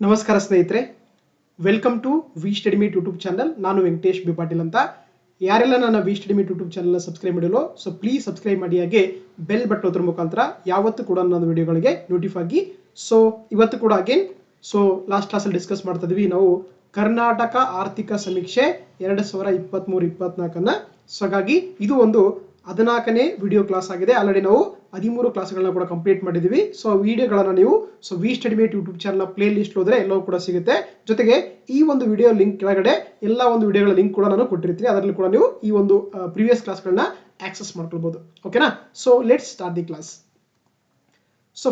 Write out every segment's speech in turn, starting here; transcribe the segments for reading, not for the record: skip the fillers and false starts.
ನಮಸ್ಕಾರ ಸ್ನೇಹಿತರೆ, welcome to V study meet YouTube channel. ನಾನು ವೆಂಕಟೇಶ್ ಬಿ ಪಾಟೀಲ್ ಅಂತ. ಯಾರೆಲ್ಲ ನನ್ನ ವಿ ಸ್ಟಡಿ ಮೀಟ್ ಯೂಟ್ಯೂಬ್ ಚಾನಲ್ನ ಸಬ್ಸ್ಕ್ರೈಬ್ ಮಾಡಿರೋ ಪ್ಲೀಸ್ ಸಬ್ಸ್ಕ್ರೈಬ್ ಮಾಡಿ, ಹಾಗೆ ಬೆಲ್ ಬಟನ್ ಒತ್ತುವ ಮುಖಾಂತರ ಯಾವತ್ತೂ ಕೂಡ ನನ್ನ ವಿಡಿಯೋಗಳಿಗೆ ನೋಟಿಫೈ ಆಗಿ. ಇವತ್ತು ಕೂಡ ಅಗೇನ್ ಲಾಸ್ಟ್ ಕ್ಲಾಸಲ್ಲಿ ಡಿಸ್ಕಸ್ ಮಾಡ್ತಾ ಇದ್ವಿ ನಾವು ಕರ್ನಾಟಕ ಆರ್ಥಿಕ ಸಮೀಕ್ಷೆ 2023-24 ಹಾಗಾಗಿ ಇದು ಒಂದು 14ನೇ ವಿಡಿಯೋ ಕ್ಲಾಸ್ ಆಗಿದೆ. ಆಲ್ರೆಡಿ ನಾವು 13 ಕ್ಲಾಸ್ಗಳನ್ನ ಕೂಡ ಕಂಪ್ಲೀಟ್ ಮಾಡಿದ್ವಿ. ವಿಡಿಯೋಗಳನ್ನ ನೀವು V study mate YouTube channel playlist ಹೋದ್ರೆ ಎಲ್ಲವೂ ಕೂಡ ಸಿಗುತ್ತೆ. ಜೊತೆಗೆ ಈ ಒಂದು ವಿಡಿಯೋ ಲಿಂಕ್ ಕೆಳಗಡೆ ಎಲ್ಲ ಒಂದು ವಿಡಿಯೋಗಳ ಲಿಂಕ್ ಕೂಡ ನಾನು ಕೊಟ್ಟಿರ್ತೀನಿ. ಅದರಲ್ಲಿ ಕೂಡ ನೀವು ಈ ಒಂದು ಪ್ರೀವಿಯಸ್ ಕ್ಲಾಸ್ಗಳನ್ನ ಆಕ್ಸೆಸ್ ಮಾಡ್ಕೊಳ್ಬಹುದು. ಓಕೆನಾ? Let's start the class.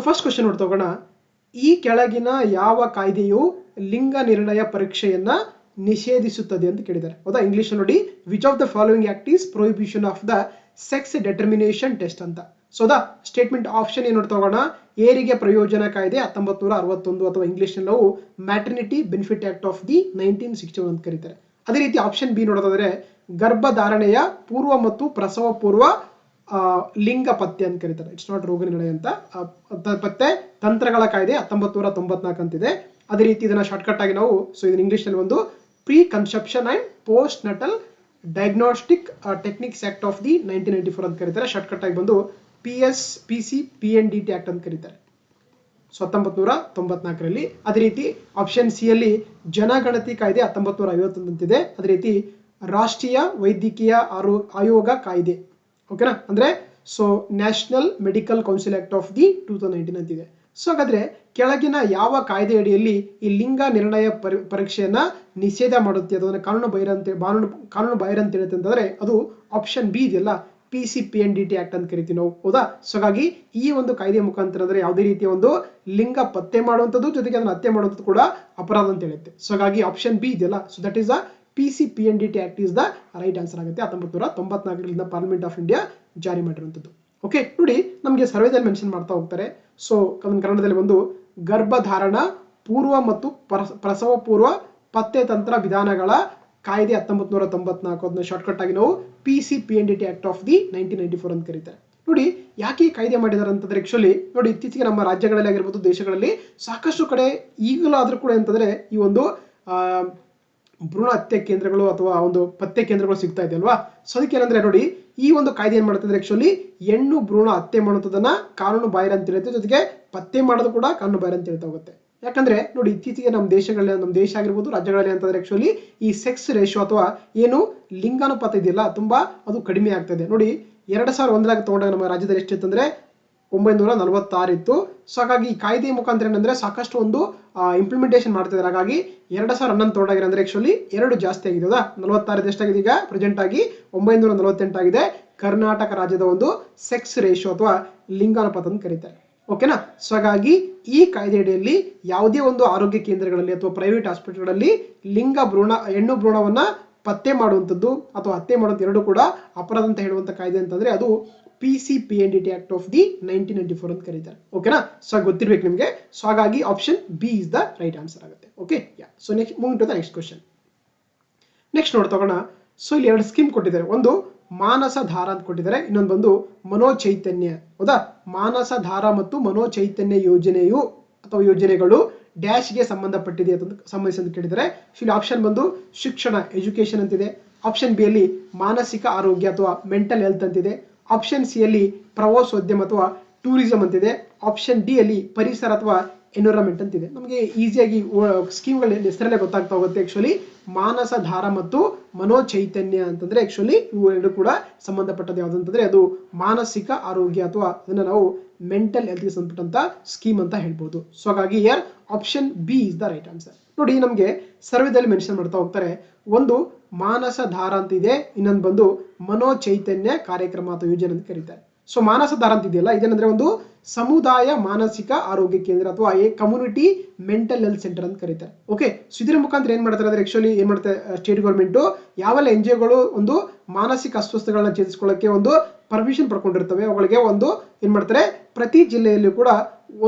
First question ನೋಡ್ತಾ ಹೋಗೋಣ. ಈ ಕೆಳಗಿನ ಯಾವ ಕಾಯ್ದೆಯು ಲಿಂಗ ನಿರ್ಣಯ ಪರೀಕ್ಷೆಯನ್ನ ನಿಷೇಧಿಸುತ್ತದೆ ಅಂತ ಕೇಳಿದ್ದಾರೆ. ಹೌದಾ? ಇಂಗ್ಲಿಷ್ ನೋಡಿ, which of the following act is prohibition of the sex determination test ಅಂತ. ಸ್ಟೇಟ್ಮೆಂಟ್ ಆಪ್ಷನ್ ಏನು ನೋಡ್ತಾ ಹೋಗೋಣ. ಏರಿಗೆ ಪ್ರಯೋಜನ ಕಾಯ್ದೆ 1961 ಅಥವಾ ಇಂಗ್ಲಿಷ್ ನಾವು maternity benefit act of the 1961 ಅಂತ ಕರೀತಾರೆ. ಅದೇ ರೀತಿ ಆಪ್ಷನ್ ಬಿ ನೋಡೋದಾದ್ರೆ ಗರ್ಭಧಾರಣೆಯ ಪೂರ್ವ ಮತ್ತು ಪ್ರಸವ ಪೂರ್ವ ಲಿಂಗ ಪತ್ತೆ ಅಂತ ಕರೀತಾರೆ. ಇಟ್ಸ್ ನಾಟ್ ರೋಗ ನಿರ್ಣಯ ಅಂತ. ಪತ್ತೆ ತಂತ್ರಗಳ ಕಾಯ್ದೆ 1994 ಅಂತಿದೆ. ಅದೇ ರೀತಿ ಇದನ್ನ ಶಾರ್ಟ್ಕಟ್ ಆಗಿ ನಾವು ಇದನ್ನ ಇಂಗ್ಲಿಷ್ ನಲ್ಲಿ ಒಂದು pre conception and post natal diagnostic techniques act of the 1994 ಅಂತ ಕರೀತಾರೆ. ಶಾರ್ಟ್ಕಟ್ ಆಗಿ ಬಂದು PSPC-PNDT ಆಕ್ಟ್ ಅಂತ ಕರೀತಾರೆ 1994ರಲ್ಲಿ. ಅದೇ ರೀತಿ ಆಪ್ಷನ್ ಸಿ ಅಲ್ಲಿ ಜನಗಣತಿ ಕಾಯ್ದೆ 1951 ಅಂತಿದೆ. ಅದೇ ರೀತಿ ರಾಷ್ಟ್ರೀಯ ವೈದ್ಯಕೀಯ ಆಯೋಗ ಕಾಯ್ದೆ, ಓಕೆನಾ, ಅಂದ್ರೆ national medical council act of the 2019 ಅಂತಿದೆ. ಹಾಗಾದ್ರೆ ಕೆಳಗಿನ ಯಾವ ಕಾಯ್ದೆ ಅಡಿಯಲ್ಲಿ ಈ ಲಿಂಗ ನಿರ್ಣಯ ಪರೀಕ್ಷೆಯನ್ನ ನಿಷೇಧ ಮಾಡುತ್ತೆ, ಅದನ್ನ ಕಾನೂನು ಬಾಹಿರ ಅಂತ ಹೇಳುತ್ತೆ ಅಂತಂದ್ರೆ ಅದು ಆಪ್ಷನ್ ಬಿ ಇದೆಯಲ್ಲ, PCPNDT ಆಕ್ಟ್ ಅಂತ ಕರಿತೀವಿ ನಾವು. ಹೌದಾ? ಹಾಗಾಗಿ ಈ ಒಂದು ಕಾಯ್ದೆ ಮುಖಾಂತರ ಅಂದ್ರೆ ಯಾವುದೇ ರೀತಿಯ ಒಂದು ಲಿಂಗ ಪತ್ತೆ ಮಾಡುವಂಥದ್ದು ಜೊತೆಗೆ ಅದನ್ನ ಹತ್ಯೆ ಮಾಡುವಂಥದ್ದು ಕೂಡ ಅಪರಾಧ ಅಂತ ಹೇಳುತ್ತೆ. ಹಾಗಾಗಿ ಆಪ್ಷನ್ ಬಿ ಇದೆಯಲ್ಲ, that is the PCPNDT act is the right answer ಆಗುತ್ತೆ. 1994ರಿಂದ ಪಾರ್ಲಿಮೆಂಟ್ ಆಫ್ ಇಂಡಿಯಾ ಜಾರಿ ಮಾಡಿರುವಂಥದ್ದು. ಓಕೆ, ನೋಡಿ ನಮಗೆ ಸರ್ವೇದಲ್ಲಿ ಮೆನ್ಷನ್ ಮಾಡ್ತಾ ಹೋಗ್ತಾರೆ. ಕನ್ನಡದಲ್ಲಿ ಒಂದು ಗರ್ಭಧಾರಣ ಪೂರ್ವ ಮತ್ತು ಪ್ರಸವ ಪೂರ್ವ ಪತ್ತೆ ತಂತ್ರ ವಿಧಾನಗಳ ಕಾಯ್ದೆ 1994, ಅದನ್ನ ಶಾರ್ಟ್ಕಟ್ ಆಗಿ ನಾವು PCPNDT ಆಕ್ಟ್ ಆಫ್ ದಿ 1994 ಅಂತ ಕರೀತಾರೆ. ನೋಡಿ ಯಾಕೆ ಈ ಕಾಯ್ದೆ ಮಾಡಿದ್ದಾರೆ ಅಂತಂದ್ರೆ ಆಕ್ಚುಲಿ ನೋಡಿ ಇತ್ತೀಚೆಗೆ ನಮ್ಮ ರಾಜ್ಯಗಳಲ್ಲಿ ಆಗಿರ್ಬೋದು, ದೇಶಗಳಲ್ಲಿ ಸಾಕಷ್ಟು ಕಡೆ ಈಗಲೂ ಆದ್ರೂ ಕೂಡ ಅಂತಂದ್ರೆ ಈ ಒಂದು ಭ್ರೂಣ ಹತ್ಯೆ ಕೇಂದ್ರಗಳು ಅಥವಾ ಒಂದು ಪತ್ತೆ ಕೇಂದ್ರಗಳು ಸಿಗ್ತಾ ಇದೆ ಅಲ್ವಾ. ಅದಕ್ಕೆ ಏನಂದ್ರೆ ನೋಡಿ ಈ ಒಂದು ಕಾಯ್ದೆ ಏನ್ ಮಾಡ್ತಂದ್ರೆ ಆಕ್ಚುಲಿ ಹೆಣ್ಣು ಭ್ರೂಣ ಹತ್ಯೆ ಮಾಡೋದನ್ನ ಕಾನೂನು ಬಾಹಿರ ಅಂತ ಹೇಳುತ್ತೆ, ಜೊತೆಗೆ ಪತ್ತೆ ಮಾಡೋದು ಕೂಡ ಕಾನೂನು ಬಾಹಿರ ಅಂತ ಹೇಳ್ತಾ ಹೋಗುತ್ತೆ. ಯಾಕಂದ್ರೆ ನೋಡಿ ಇತ್ತೀಚೆಗೆ ನಮ್ಮ ದೇಶ ಆಗಿರ್ಬೋದು, ರಾಜ್ಯಗಳಲ್ಲಿ ಅಂತಂದ್ರೆ ಆಕ್ಚುಲಿ ಈ ಸೆಕ್ಸ್ ರೇಷಿಯೋ ಅಥವಾ ಏನು ಲಿಂಗಾನುಪಾತ ಇದೆಯಲ್ಲ ತುಂಬಾ ಅದು ಕಡಿಮೆ ಆಗ್ತದೆ. ನೋಡಿ 2001 ತಗೊಂಡಾಗ ನಮ್ಮ ರಾಜ್ಯದಲ್ಲಿ ಎಷ್ಟಿತ್ತಂದ್ರೆ 946 ಇತ್ತು. ಹಾಗಾಗಿ ಈ ಕಾಯ್ದೆ ಮುಖಾಂತರ ಏನಂದ್ರೆ ಸಾಕಷ್ಟು ಒಂದು ಇಂಪ್ಲಿಮೆಂಟೇಷನ್ ಮಾಡ್ತಿದ್ದಾರೆ. ಹಾಗಾಗಿ 2011 ತಗೊಂಡಾಗ ಅಂದ್ರೆ ಆಕ್ಚುಲಿ 2 ಜಾಸ್ತಿ ಆಗಿದೆ. 46 ಎಷ್ಟಾಗಿದೆ ಈಗ ಪ್ರೆಸೆಂಟ್ ಆಗಿ 948 ಆಗಿದೆ. ಕರ್ನಾಟಕ ರಾಜ್ಯದ ಒಂದು ಸೆಕ್ಸ್ ರೇಷಿಯೋ ಅಥವಾ ಲಿಂಗಾನುಪಾತ ಅಂತ ಕರೀತಾರೆ. ಓಕೆನಾ? ಹಾಗಾಗಿ ಈ ಕಾಯ್ದೆ ಅಡಿಯಲ್ಲಿ ಯಾವುದೇ ಒಂದು ಆರೋಗ್ಯ ಕೇಂದ್ರಗಳಲ್ಲಿ ಅಥವಾ ಪ್ರೈವೇಟ್ ಹಾಸ್ಪಿಟಲ್ಗಳಲ್ಲಿ ಹೆಣ್ಣು ಭ್ರೂಣವನ್ನ ಪತ್ತೆ ಮಾಡುವಂಥದ್ದು ಅಥವಾ ಹತ್ಯೆ ಮಾಡುವಂಥ ಎರಡು ಕೂಡ ಅಪರಾಧ ಅಂತ ಹೇಳುವಂತ ಕಾಯ್ದೆ ಅಂತಂದ್ರೆ ಅದು PCPNDT ಆಕ್ಟ್ ಆಫ್ ದಿ 1994 ಅಂತ ಕರೀತಾರೆ. ಓಕೆನಾ? ಗೊತ್ತಿರ್ಬೇಕು ನಿಮ್ಗೆ. ಹಾಗಾಗಿ option B is the right answer ಆಗುತ್ತೆ. Okay, next moving to the next question. Next ನೋಡ್ತಾ ಹೋಗೋಣ. ಇಲ್ಲಿ 2 ಸ್ಕೀಮ್ ಕೊಟ್ಟಿದ್ದಾರೆ. ಒಂದು ಮಾನಸಧಾರ ಅಂತ ಕೊಟ್ಟಿದ್ದಾರೆ, ಇನ್ನೊಂದು ಬಂದು ಮನೋಚೈತನ್ಯ. ಹೌದಾ? ಮಾನಸಧಾರ ಮತ್ತು ಮನೋಚೈತನ್ಯ ಯೋಜನೆಗಳು ಡ್ಯಾಶ್ಗೆ ಸಂಬಂಧಿಸಿದೆ ಅಂತ ಕೇಳಿದರೆ ಇಲ್ಲಿ ಆಪ್ಷನ್ ಬಂದು ಶಿಕ್ಷಣ ಎಜುಕೇಶನ್ ಅಂತಿದೆ. ಆಪ್ಷನ್ ಬಿ ಅಲ್ಲಿ ಮಾನಸಿಕ ಆರೋಗ್ಯ ಅಥವಾ ಮೆಂಟಲ್ ಹೆಲ್ತ್ ಅಂತಿದೆ. ಆಪ್ಷನ್ ಸಿ ಅಲ್ಲಿ ಪ್ರವಾಸೋದ್ಯಮ ಅಥವಾ ಟೂರಿಸಂ ಅಂತಿದೆ. ಆಪ್ಷನ್ ಡಿ ಅಲ್ಲಿ ಪರಿಸರ ಅಥವಾ ಎನ್ವಿರಾನ್ಮೆಂಟ್ ಅಂತಿದೆ. ನಮಗೆ ಈಸಿಯಾಗಿ ಸ್ಕೀಮ್ಗಳ ಹೆಸರಲ್ಲೇ ಗೊತ್ತಾಗ್ತಾ ಹೋಗುತ್ತೆ. ಆಕ್ಚುಲಿ ಮಾನಸಧಾರ ಮತ್ತು ಮನೋಚೈತನ್ಯ ಅಂತಂದ್ರೆ ಆಕ್ಚುಲಿ ಇವು ಎರಡು ಕೂಡ ಸಂಬಂಧಪಟ್ಟದ್ದು ಯಾವುದಂತಂದ್ರೆ ಅದು ಮಾನಸಿಕ ಆರೋಗ್ಯ ಅಥವಾ ಅದನ್ನ ನಾವು ಮೆಂಟಲ್ ಹೆಲ್ತ್ ಗೆ ಸಂಬಂಧಪಟ್ಟಂತ ಸ್ಕೀಮ್ ಅಂತ ಹೇಳ್ಬೋದು. ಹಾಗಾಗಿ here option B is the right answer. ನೋಡಿ ನಮಗೆ ಸರ್ವೇದಲ್ಲಿ ಮೆನ್ಷನ್ ಮಾಡ್ತಾ ಹೋಗ್ತಾರೆ. ಒಂದು ಮಾನಸಧಾರ ಅಂತ ಇದೆ, ಇನ್ನೊಂದು ಬಂದು ಮನೋಚೈತನ್ಯ ಕಾರ್ಯಕ್ರಮ ಅಥವಾ ಯೋಜನೆ ಅಂತ ಕರೀತಾರೆ. ಮಾನಸಧಾರ ಅಂತ ಇದೆಯಲ್ಲ ಇದೇನಂದ್ರೆ ಒಂದು ಸಮುದಾಯ ಮಾನಸಿಕ ಆರೋಗ್ಯ ಕೇಂದ್ರ ಅಥವಾ ಕಮ್ಯುನಿಟಿ ಮೆಂಟಲ್ ಹೆಲ್ತ್ ಸೆಂಟರ್ ಅಂತ ಕರೀತಾರೆ. ಓಕೆ, ಇದರ ಮುಖಾಂತರ ಏನ್ ಮಾಡ್ತಾರೆ ಅಂದ್ರೆ ಆಕ್ಚುಲಿ ಏನ್ ಮಾಡ್ತಾರೆ ಸ್ಟೇಟ್ ಗೌರ್ಮೆಂಟ್ ಯಾವೆಲ್ಲ NGOಗಳು ಒಂದು ಮಾನಸಿಕ ಅಸ್ವಸ್ಥಗಳನ್ನ ಚೇತರಿಸಿಕೊಳ್ಳಕ್ಕೆ ಒಂದು ಪರ್ಮಿಷನ್ ಪಡ್ಕೊಂಡಿರ್ತವೆ ಅವುಗಳಿಗೆ ಒಂದು ಏನ್ ಮಾಡ್ತಾರೆ ಪ್ರತಿ ಜಿಲ್ಲೆಯಲ್ಲಿ ಕೂಡ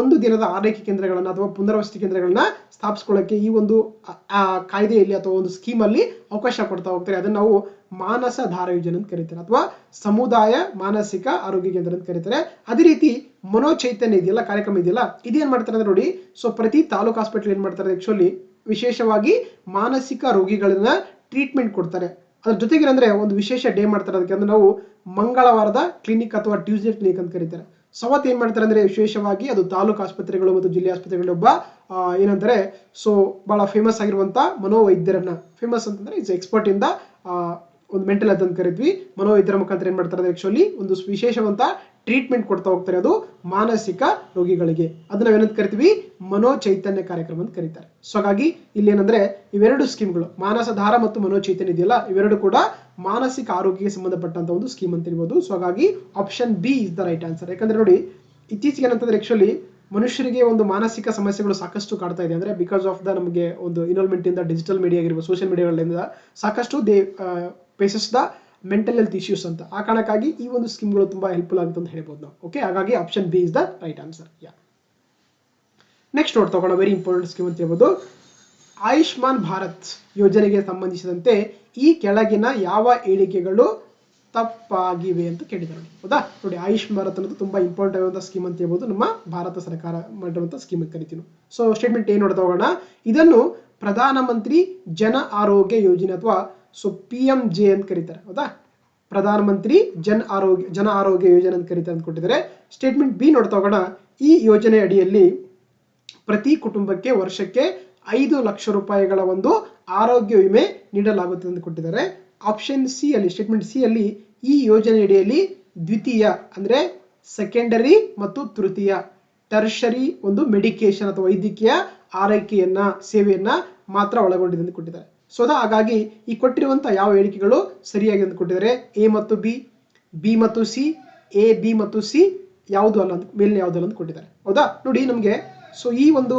1 ದಿನದ ಆರೈಕೆ ಕೇಂದ್ರಗಳನ್ನ ಅಥವಾ ಪುನರ್ವಸತಿ ಕೇಂದ್ರಗಳನ್ನ ಸ್ಥಾಪಿಸಿಕೊಳ್ಳಕ್ಕೆ ಈ ಒಂದು ಕಾಯ್ದೆಯಲ್ಲಿ ಅಥವಾ ಒಂದು ಸ್ಕೀಮ್ ಅಲ್ಲಿ ಅವಕಾಶ ಕೊಡ್ತಾ ಹೋಗ್ತಾರೆ. ಅದನ್ನ ನಾವು ಮಾನಸಧಾರ ಯೋಜನೆ ಅಂತ ಕರೀತಾರೆ, ಅಥವಾ ಸಮುದಾಯ ಮಾನಸಿಕ ಆರೋಗ್ಯ ಕೇಂದ್ರ ಅಂತ ಕರೀತಾರೆ. ಅದೇ ರೀತಿ ಮನೋಚೈತನ್ಯ ಇದೆಯಲ್ಲ ಕಾರ್ಯಕ್ರಮ ಇದೆಯಲ್ಲ, ಇದೇನ್ ಮಾಡ್ತಾರೆ ಅಂದ್ರೆ ನೋಡಿ, ಸೊ ಪ್ರತಿ ತಾಲೂಕು ಹಾಸ್ಪಿಟಲ್ ಏನ್ ಮಾಡ್ತಾರೆ ಆಕ್ಚುಲಿ ವಿಶೇಷವಾಗಿ ಮಾನಸಿಕ ರೋಗಿಗಳನ್ನ ಟ್ರೀಟ್ಮೆಂಟ್ ಕೊಡ್ತಾರೆ. ಅದ್ರ ಜೊತೆಗೆ ಅಂದ್ರೆ ಒಂದು ವಿಶೇಷ ಡೇ ಮಾಡ್ತಾರೆ, ಅದಕ್ಕೆ ಅಂದ್ರೆ ನಾವು ಮಂಗಳವಾರದ ಕ್ಲಿನಿಕ್ ಅಥವಾ ಟ್ಯೂಸ್ಡೇ ಕ್ಲಿನಿಕ್ ಅಂತ ಕರೀತಾರೆ. ಸೊ ಅವತ್ತು ಏನ್ ಮಾಡ್ತಾರೆ ಅಂದ್ರೆ ವಿಶೇಷವಾಗಿ ಅದು ತಾಲೂಕು ಆಸ್ಪತ್ರೆಗಳು ಮತ್ತು ಜಿಲ್ಲೆ ಆಸ್ಪತ್ರೆಗಳು ಒಬ್ಬ ಏನಂತಾರೆ ಸೊ ಬಹಳ ಫೇಮಸ್ ಆಗಿರುವಂತ ಮನೋವೈದ್ಯರನ್ನ, ಫೇಮಸ್ ಅಂತಂದ್ರೆ ಇಸ್ ಎಕ್ಸ್ಪರ್ಟ್ ಇಂದ ಒಂದು ಮೆಂಟಲ್ ಹೆಲ್ತ್ ಅಂತ ಕರಿದ್ವಿ, ಮನೋವೈದ್ಯರ ಮುಖಾಂತರ ಏನ್ ಮಾಡ್ತಾರೆ ಆಕ್ಚುಲಿ ಒಂದು ವಿಶೇಷವಂತ ಟ್ರೀಟ್ಮೆಂಟ್ ಕೊಡ್ತಾ ಹೋಗ್ತಾರೆ, ಅದು ಮಾನಸಿಕ ರೋಗಿಗಳಿಗೆ. ಅದನ್ನ ನಾವೇನಂತ ಕರಿತೀವಿ, ಮನೋಚೈತನ್ಯ ಕಾರ್ಯಕ್ರಮ ಅಂತ ಕರೀತಾರೆ. ಸೊ ಹಾಗಾಗಿ ಇಲ್ಲಿ ಏನಂದ್ರೆ ಇವೆರಡು ಸ್ಕೀಮ್ಗಳು ಮಾನಸಧಾರ ಮತ್ತು ಮನೋಚೈತನ್ಯ ಇದೆಯಲ್ಲ, ಇವೆರಡು ಕೂಡ ಮಾನಸಿಕ ಆರೋಗ್ಯಕ್ಕೆ ಸಂಬಂಧಪಟ್ಟಂತ ಒಂದು ಸ್ಕೀಮ್ ಅಂತ ಹೇಳ್ಬೋದು. ಸೊ ಹಾಗಾಗಿ option B is the right answer. ಯಾಕಂದ್ರೆ ನೋಡಿ ಇತ್ತೀಚೆಗೆ ಏನಂತಂದ್ರೆ ಆಕ್ಚುಲಿ ಮನುಷ್ಯರಿಗೆ ಒಂದು ಮಾನಸಿಕ ಸಮಸ್ಯೆಗಳು ಸಾಕಷ್ಟು ಕಾಡ್ತಾ ಇದೆ. ಅಂದ್ರೆ ಬಿಕಾಸ್ ಆಫ್ ದ ನಮಗೆ ಒಂದು ಇನ್ವಾಲ್ವ್ಮೆಂಟ್ ಇಂದ ಡಿಜಿಟಲ್ ಮೀಡಿಯಾ ಆಗಿರ್ಬೋದು, ಸೋಷಿಯಲ್ ಮೀಡಿಯಾಗಳಿಂದ ಸಾಕಷ್ಟು faces the mental health issues ಅಂತ. ಆ ಕಾರಣಕ್ಕಾಗಿ ಈ ಒಂದು ಸ್ಕೀಮ್ಗಳು ತುಂಬಾ ಹೆಲ್ಪ್ಫುಲ್ ಆಗುತ್ತೆ ಅಂತ ಹೇಳ್ಬೋದು ನಾವು. ಓಕೆ, ಹಾಗಾಗಿ option B is the right answer. Next ನೋಡ್ತಾ ವೆರಿ ಇಂಪಾರ್ಟೆಂಟ್ ಸ್ಕೀಮ್ ಅಂತ ಹೇಳ್ಬೋದು, ಆಯುಷ್ಮಾನ್ ಭಾರತ್ ಯೋಜನೆಗೆ ಸಂಬಂಧಿಸಿದಂತೆ ಈ ಕೆಳಗಿನ ಯಾವ ಹೇಳಿಕೆಗಳು ತಪ್ಪಾಗಿವೆ ಅಂತ ಕೇಳಿದ್ದಾರೆ. ಹೌದಾ, ನೋಡಿ ಆಯುಷ್ಮಾನ್ ಭಾರತ್ ಅನ್ನೋದು ತುಂಬಾ ಇಂಪಾರ್ಟೆಂಟ್ ಆಗಿರುವಂತಹ ಸ್ಕೀಮ್ ಅಂತ ಹೇಳ್ಬೋದು, ನಮ್ಮ ಭಾರತ ಸರ್ಕಾರ ಮಾಡಿರುವಂತಹ ಸ್ಕೀಮ್ ಅಂತ ಕರಿತೀವಿ. ಸೊ ಸ್ಟೇಟ್ಮೆಂಟ್ ಏನ್ ನೋಡ್ತಾ ಹೋಗೋಣ, ಇದನ್ನು ಪ್ರಧಾನಮಂತ್ರಿ ಜನ ಆರೋಗ್ಯ ಯೋಜನೆ ಅಥವಾ ಸೊ PMJ ಅಂತ ಕರೀತಾರೆ. ಹೌದಾ, ಪ್ರಧಾನಮಂತ್ರಿ ಜನ ಆರೋಗ್ಯ ಯೋಜನೆ ಅಂತ ಕರೀತಾರೆ ಅಂತ ಕೊಟ್ಟಿದ್ದಾರೆ. ಸ್ಟೇಟ್ಮೆಂಟ್ ಬಿ ನೋಡ್ತಾ ಹೋಗೋಣ, ಈ ಯೋಜನೆ ಅಡಿಯಲ್ಲಿ ಪ್ರತಿ ಕುಟುಂಬಕ್ಕೆ ವರ್ಷಕ್ಕೆ 5 ಲಕ್ಷ ರೂಪಾಯಿಗಳ ಒಂದು ಆರೋಗ್ಯ ವಿಮೆ ನೀಡಲಾಗುತ್ತದೆ ಅಂತ ಕೊಟ್ಟಿದ್ದಾರೆ. ಆಪ್ಷನ್ ಸಿ ಅಲ್ಲಿ, ಸ್ಟೇಟ್ಮೆಂಟ್ ಸಿ ಅಲ್ಲಿ ಈ ಯೋಜನೆ ಅಡಿಯಲ್ಲಿ ದ್ವಿತೀಯ ಅಂದ್ರೆ ಸೆಕೆಂಡರಿ ಮತ್ತು ತೃತೀಯ ಟರ್ಷರಿ ಒಂದು ಮೆಡಿಕೇಶನ್ ಅಥವಾ ವೈದ್ಯಕೀಯ ಆರೈಕೆಯನ್ನ ಸೇವೆಯನ್ನ ಮಾತ್ರ ಒಳಗೊಂಡಿದೆ ಅಂತ ಕೊಟ್ಟಿದ್ದಾರೆ. ಸೊ ಹಾಗಾಗಿ ಈ ಕೊಟ್ಟಿರುವಂತಹ ಯಾವ ಹೇಳಿಕೆಗಳು ಸರಿಯಾಗಿ ಅಂತ ಕೊಟ್ಟಿದ್ದಾರೆ, ಎ ಮತ್ತು ಬಿ ಮತ್ತು ಸಿ, ಎ ಬಿ ಮತ್ತು ಸಿ ಯಾವುದು ಅಲ್ಲ ಅಂತ, ಮೇಲಿನ ಯಾವುದು ಅಲ್ಲ ಅಂತ ಕೊಟ್ಟಿದ್ದಾರೆ. ಹೌದಾ, ನೋಡಿ ನಮಗೆ ಸೊ ಈ ಒಂದು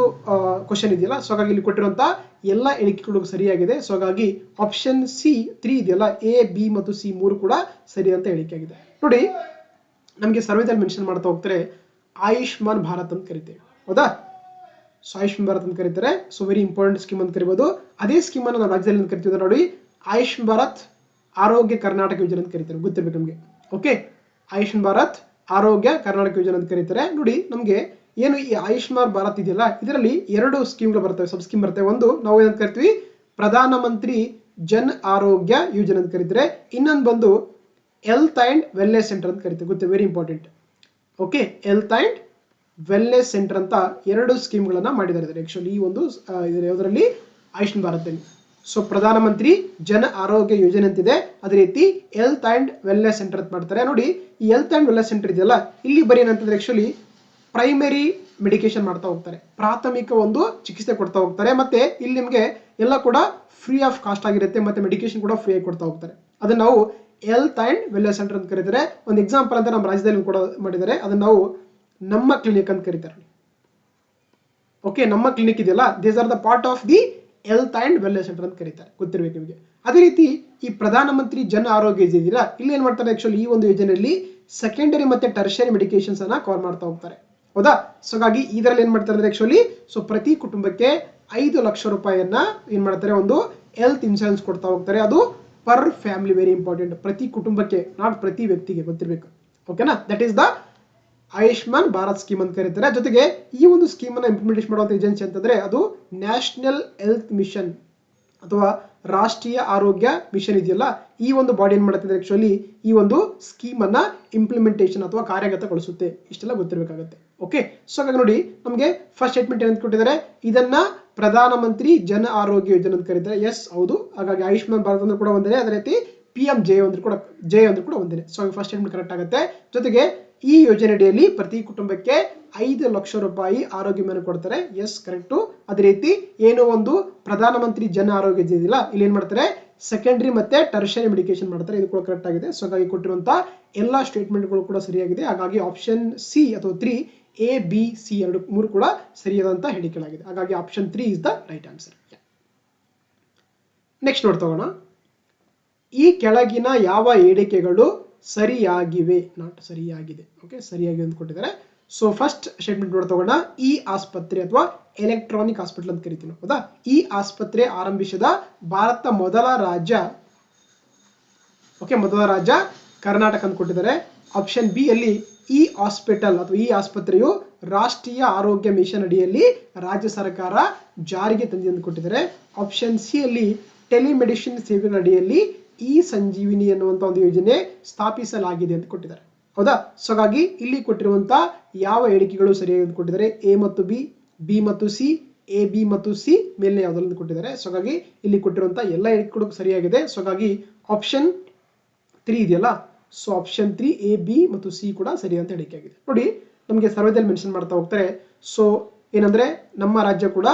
ಕ್ವಶನ್ ಇದೆಯಲ್ಲ, ಸೊ ಹಾಗಾಗಿ ಇಲ್ಲಿ ಕೊಟ್ಟಿರುವಂತಹ ಎಲ್ಲ ಹೇಳಿಕೆಗಳು ಸರಿಯಾಗಿದೆ. ಸೊ ಹಾಗಾಗಿ ಆಪ್ಷನ್ ಸಿ 3 ಇದೆಯಲ್ಲ, ಎ ಬಿ ಮತ್ತು ಸಿ 3 ಕೂಡ ಸರಿ ಅಂತ ಹೇಳಿಕೆ ಆಗಿದೆ. ನೋಡಿ ನಮಗೆ ಸರ್ವೇದಲ್ಲಿ ಮೆನ್ಷನ್ ಮಾಡ್ತಾ ಹೋಗ್ತಾರೆ ಆಯುಷ್ಮಾನ್ ಭಾರತ್ ಅಂತ ಕರಿತೇವೆ. ಹೌದಾ, ಸೊ ಆಯುಷ್ಮಾನ್ ಭಾರತ್ ಅಂತ ಕರೀತಾರೆ. ಸೊ ವೆರಿ ಇಂಪಾರ್ಟೆಂಟ್ ಸ್ಕೀಮ್ ಅಂತ ಕರಿಬಹುದು. ಅದೇ ಸ್ಕೀಮ್ ಅನ್ನು ನಾವು ರಾಜ್ಯದಲ್ಲಿ ಅಂತ ಕರಿತೀವಿ ನೋಡಿ, ಆಯುಷ್ಮಾನ್ ಭಾರತ್ ಆರೋಗ್ಯ ಕರ್ನಾಟಕ ಯೋಜನೆ ಅಂತ ಕರೀತಾರೆ, ಗೊತ್ತಿರ್ಬೇಕು ನಮಗೆ. ಓಕೆ, ಆಯುಷ್ಮಾನ್ ಭಾರತ್ ಆರೋಗ್ಯ ಕರ್ನಾಟಕ ಯೋಜನೆ ಅಂತ ಕರೀತಾರೆ. ನೋಡಿ ನಮಗೆ ಏನು ಈ ಆಯುಷ್ಮಾನ್ ಭಾರತ್ ಇದೆಯಲ್ಲ, ಇದರಲ್ಲಿ 2 ಸ್ಕೀಮ್ಗಳು ಬರ್ತವೆ, ಸಬ್ ಸ್ಕೀಮ್ ಬರ್ತವೆ. ಒಂದು ನಾವು ಏನಂತ ಕರಿತೀವಿ, ಪ್ರಧಾನಮಂತ್ರಿ ಜನ್ ಆರೋಗ್ಯ ಯೋಜನೆ ಅಂತ ಕರೀತಾರೆ. ಇನ್ನೊಂದು ಬಂದು ಹೆಲ್ತ್ ಅಂಡ್ ವೆಲ್ನೆಸ್ ಸೆಂಟರ್ ಅಂತ ಕರೀತಾರೆ, ಗೊತ್ತಿದೆ, very important. Okay, health and wellness centre ಅಂತ 2 ಸ್ಕೀಮ್ಗಳನ್ನ ಮಾಡಿದ್ದಾರೆ ಆಕ್ಚುಲಿ ಈ ಒಂದು ಯಾವುದರಲ್ಲಿ, ಆಯುಷ್ಮಾನ್ ಭಾರತದಲ್ಲಿ. ಸೊ ಪ್ರಧಾನಮಂತ್ರಿ ಜನ ಆರೋಗ್ಯ ಯೋಜನೆ ಅಂತಿದೆ, ಅದೇ ರೀತಿ ಹೆಲ್ತ್ ಅಂಡ್ ವೆಲ್ನೆಸ್ ಸೆಂಟರ್ ಅಂತ ಮಾಡ್ತಾರೆ. ನೋಡಿ ಈ ಹೆಲ್ತ್ ಅಂಡ್ ವೆಲ್ನೆಸ್ ಸೆಂಟರ್ ಇದೆಯಲ್ಲ, ಇಲ್ಲಿ ಬರೀ ಏನಂತಂದ್ರೆ ಆಕ್ಚುಲಿ ಪ್ರೈಮರಿ ಮೆಡಿಕೇಶನ್ ಮಾಡ್ತಾ ಹೋಗ್ತಾರೆ, ಪ್ರಾಥಮಿಕ ಒಂದು ಚಿಕಿತ್ಸೆ ಕೊಡ್ತಾ ಹೋಗ್ತಾರೆ. ಮತ್ತೆ ಇಲ್ಲಿ ನಿಮಗೆ ಎಲ್ಲ ಕೂಡ ಫ್ರೀ ಆಫ್ ಕಾಸ್ಟ್ ಆಗಿರುತ್ತೆ, ಮತ್ತೆ ಮೆಡಿಕೇಶನ್ ಕೂಡ ಫ್ರೀ ಆಗಿ ಕೊಡ್ತಾ ಹೋಗ್ತಾರೆ. ಅದನ್ನ ನಾವು ಹೆಲ್ತ್ ಅಂಡ್ ವೆಲ್ನೆಸ್ ಸೆಂಟರ್ ಅಂತ ಕರೀತಾರೆ. ಒಂದು ಎಕ್ಸಾಂಪಲ್ ಅಂತ ನಮ್ಮ ರಾಜ್ಯದಲ್ಲಿ ಕೂಡ ಮಾಡಿದ್ದಾರೆ, ಅದನ್ನ ನಾವು ನಮ್ಮ ಕ್ಲಿನಿಕ್ ಅಂತ ಕರೀತಾರೆ. ಓಕೆ, ನಮ್ಮ ಕ್ಲಿನಿಕ್ ಇದೆಯಲ್ಲ, these are the part of the health and wellness centre ಅಂತ ಕರೀತಾರೆ, ಗೊತ್ತಿರಬೇಕು ನಿಮಗೆ. ಅದೇ ರೀತಿ ಈ ಪ್ರಧಾನಮಂತ್ರಿ ಜನ ಆರೋಗ್ಯ ಯೋಜನೆ ಇದೆಯಲ್ಲ, ಇಲ್ಲಿ ಏನ್ ಮಾಡ್ತಾರೆ ಆಕ್ಚುಲಿ ಈ ಒಂದು ಯೋಜನೆಯಲ್ಲಿ ಸೆಕೆಂಡರಿ ಮತ್ತೆ ಟರ್ಷರಿ ಮೆಡಿಕೇಶನ್ಸ್ ಅನ್ನ ಕವರ್ ಮಾಡ್ತಾ ಹೋಗ್ತಾರೆ. ಹೌದಾ, ಸೊ ಹಾಗಾಗಿ ಇದರಲ್ಲಿ ಏನ್ ಮಾಡ್ತಾರೆ ಅಂದ್ರೆ ಆಕ್ಚುಲಿ ಸೊ ಪ್ರತಿ ಕುಟುಂಬಕ್ಕೆ 5 ಲಕ್ಷ ರೂಪಾಯಿಯನ್ನ ಏನ್ ಮಾಡ್ತಾರೆ, ಒಂದು ಹೆಲ್ತ್ ಇನ್ಶೂರೆನ್ಸ್ ಕೊಡ್ತಾ ಹೋಗ್ತಾರೆ. ಅದು ಪರ್ ಫ್ಯಾಮಿಲಿ, ವೆರಿ ಇಂಪಾರ್ಟೆಂಟ್, ಪ್ರತಿ ಕುಟುಂಬಕ್ಕೆ, ನಾಟ್ ಪ್ರತಿ ವ್ಯಕ್ತಿಗೆ, ಗೊತ್ತಿರಬೇಕು. ಓಕೆನಾ, that is the Ayushman Bharat scheme ಅಂತ ಕರೀತಾರೆ. ಜೊತೆಗೆ ಈ ಒಂದು ಸ್ಕೀಮ್ ಅನ್ನ ಇಂಪ್ಲಿಮೆಂಟೇಷನ್ ಮಾಡುವಂತ ಏಜೆನ್ಸಿ ಅಂತಂದ್ರೆ ಅದು ನ್ಯಾಷನಲ್ ಹೆಲ್ತ್ ಮಿಷನ್ ಅಥವಾ ರಾಷ್ಟ್ರೀಯ ಆರೋಗ್ಯ ಮಿಷನ್ ಇದೆಯಲ್ಲ, ಈ ಒಂದು ಬಾಡಿ ಏನ್ ಮಾಡುತ್ತೆ ಆಕ್ಚುಲಿ ಈ ಒಂದು ಸ್ಕೀಮ್ ಅನ್ನ ಇಂಪ್ಲಿಮೆಂಟೇಷನ್ ಅಥವಾ ಕಾರ್ಯಗತಗೊಳಿಸುತ್ತೆ. ಇಷ್ಟೆಲ್ಲ ಗೊತ್ತಿರಬೇಕಾಗುತ್ತೆ. ಓಕೆ, ಸೊ ಹಾಗಾಗಿ ನೋಡಿ ನಮಗೆ ಫಸ್ಟ್ ಸ್ಟೇಟ್ಮೆಂಟ್ ಏನಂತ ಕೊಟ್ಟಿದ್ದಾರೆ, ಇದನ್ನ ಪ್ರಧಾನಮಂತ್ರಿ ಜನ ಆರೋಗ್ಯ ಯೋಜನೆ ಅಂತ ಕರೀತಾರೆ. ಎಸ್, ಹೌದು. ಹಾಗಾಗಿ ಆಯುಷ್ಮಾನ್ ಭಾರತ್ ಅಂದ್ರೆ ಕೂಡ ಒಂದೇ, ಅದೇ ರೀತಿ PMJ ಅಂದ್ರೆ ಕೂಡ ಒಂದೇ. ಸೊ ಫಸ್ಟ್ ಸ್ಟೇಟ್ಮೆಂಟ್ ಕರೆಕ್ಟ್ ಆಗುತ್ತೆ. ಜೊತೆಗೆ ಈ ಯೋಜನೆಯಡಿಯಲ್ಲಿ ಪ್ರತಿ ಕುಟುಂಬಕ್ಕೆ 5 ಲಕ್ಷ ರೂಪಾಯಿ ಆರೋಗ್ಯ ವಿಮೆ ಕೊಡ್ತಾರೆ. Yes, correct. ಅದೇ ರೀತಿ ಏನೋ ಒಂದು ಪ್ರಧಾನಮಂತ್ರಿ ಜನ ಆರೋಗ್ಯ ಯೋಜನೆ ಇದೆಯಲ್ಲ, ಇಲ್ಲಿ ಏನ್ ಮಾಡ್ತಾರೆ, ಸೆಕೆಂಡರಿ ಮತ್ತೆ ಟರ್ಷರಿ ಮೆಡಿಕೇಶನ್ ಮಾಡ್ತಾರೆ. ಇದು ಕೂಡ ಕರೆಕ್ಟ್ ಆಗಿದೆ. ಸೊ ಹಾಗಾಗಿ ಕೊಟ್ಟಿರುವಂತಹ ಎಲ್ಲಾ ಸ್ಟೇಟ್ಮೆಂಟ್ಗಳು ಕೂಡ ಸರಿಯಾಗಿದೆ. ಹಾಗಾಗಿ ಆಪ್ಷನ್ ಸಿ ಅಥವಾ 3, ಎ ಬಿ ಸಿ 3 ಕೂಡ ಸರಿಯಾದಂತ ಹೇಳಿಕೆಗಳಾಗಿದೆ. ಹಾಗಾಗಿ option 3 is the right answer. Next ನೋಡ್ತಾ ಹೋಗೋಣ, ಈ ಕೆಳಗಿನ ಯಾವ ಹೇಳಿಕೆಗಳು ಸರಿಯಾಗಿವೆ, ನಾಟ್ ಸರಿಯಾಗಿದೆ. ಓಕೆ, ಸರಿಯಾಗಿದೆ ಅಂತ ಕೊಟ್ಟಿದ್ದಾರೆ. ಸೊ ಫಸ್ಟ್ ಸ್ಟೇಟ್ಮೆಂಟ್ ನೋಡ್ತಾ ಹೋಗೋಣ, ಈ ಆಸ್ಪತ್ರೆ ಅಥವಾ ಎಲೆಕ್ಟ್ರಾನಿಕ್ ಹಾಸ್ಪಿಟಲ್ ಅಂತ ಕರಿತೀವಿ. ಹೌದಾ, ಈ ಆಸ್ಪತ್ರೆ ಆರಂಭಿಸಿದ ಭಾರತ ಮೊದಲ ರಾಜ್ಯ ಓಕೆ, ಮೊದಲ ರಾಜ್ಯ ಕರ್ನಾಟಕ ಅಂತ ಕೊಟ್ಟಿದ್ದಾರೆ. ಆಪ್ಷನ್ ಬಿ ಅಲ್ಲಿ ಈ ಹಾಸ್ಪಿಟಲ್ ಅಥವಾ ಈ ಆಸ್ಪತ್ರೆಯು ರಾಷ್ಟ್ರೀಯ ಆರೋಗ್ಯ ಮಿಷನ್ ಅಡಿಯಲ್ಲಿ ರಾಜ್ಯ ಸರ್ಕಾರ ಜಾರಿಗೆ ತಂದಿದೆ ಅಂತ ಕೊಟ್ಟಿದ್ದಾರೆ. ಆಪ್ಷನ್ ಸಿ ಅಲ್ಲಿ ಟೆಲಿಮೆಡಿಸಿನ್ ಸೇವೆಗಳ ಅಡಿಯಲ್ಲಿ ಈ ಸಂಜೀವಿನಿ ಎನ್ನುವಂತ ಒಂದು ಯೋಜನೆ ಸ್ಥಾಪಿಸಲಾಗಿದೆ ಅಂತ ಕೊಟ್ಟಿದ್ದಾರೆ. ಹೌದಾ? ಸೊ ಹಾಗಾಗಿ ಇಲ್ಲಿ ಕೊಟ್ಟಿರುವಂತ ಯಾವ ಹೇಳಿಕೆಗಳು ಸರಿಯಾಗಿ ಅಂತ ಕೊಟ್ಟಿದ್ದಾರೆ. ಎ ಮತ್ತು ಬಿ, ಬಿ ಮತ್ತು ಸಿ, ಎ ಬಿ ಮತ್ತು ಸಿ ಮೇಲೆ ಯಾವುದನ್ನು ಕೊಟ್ಟಿದ್ದಾರೆ. ಸೊ ಹಾಗಾಗಿ ಇಲ್ಲಿ ಕೊಟ್ಟಿರುವಂತ ಎಲ್ಲ ಹೇಳಿಕೆಗಳು ಸರಿಯಾಗಿದೆ. ಸೊ ಹಾಗಾಗಿ ಆಪ್ಷನ್ 3 ಇದೆಯಲ್ಲ, ಸೊ ಆಪ್ಷನ್ 3 ಎ ಬಿ ಮತ್ತು ಸಿ ಕೂಡ ಸರಿ ಅಂತ ಹೇಳಿಕೆ ಆಗಿದೆ. ನೋಡಿ, ನಮಗೆ ಸರ್ವೇದಲ್ಲಿ ಮೆನ್ಷನ್ ಮಾಡ್ತಾ ಹೋಗ್ತಾರೆ. ಸೊ ಏನಂದ್ರೆ ನಮ್ಮ ರಾಜ್ಯ ಕೂಡ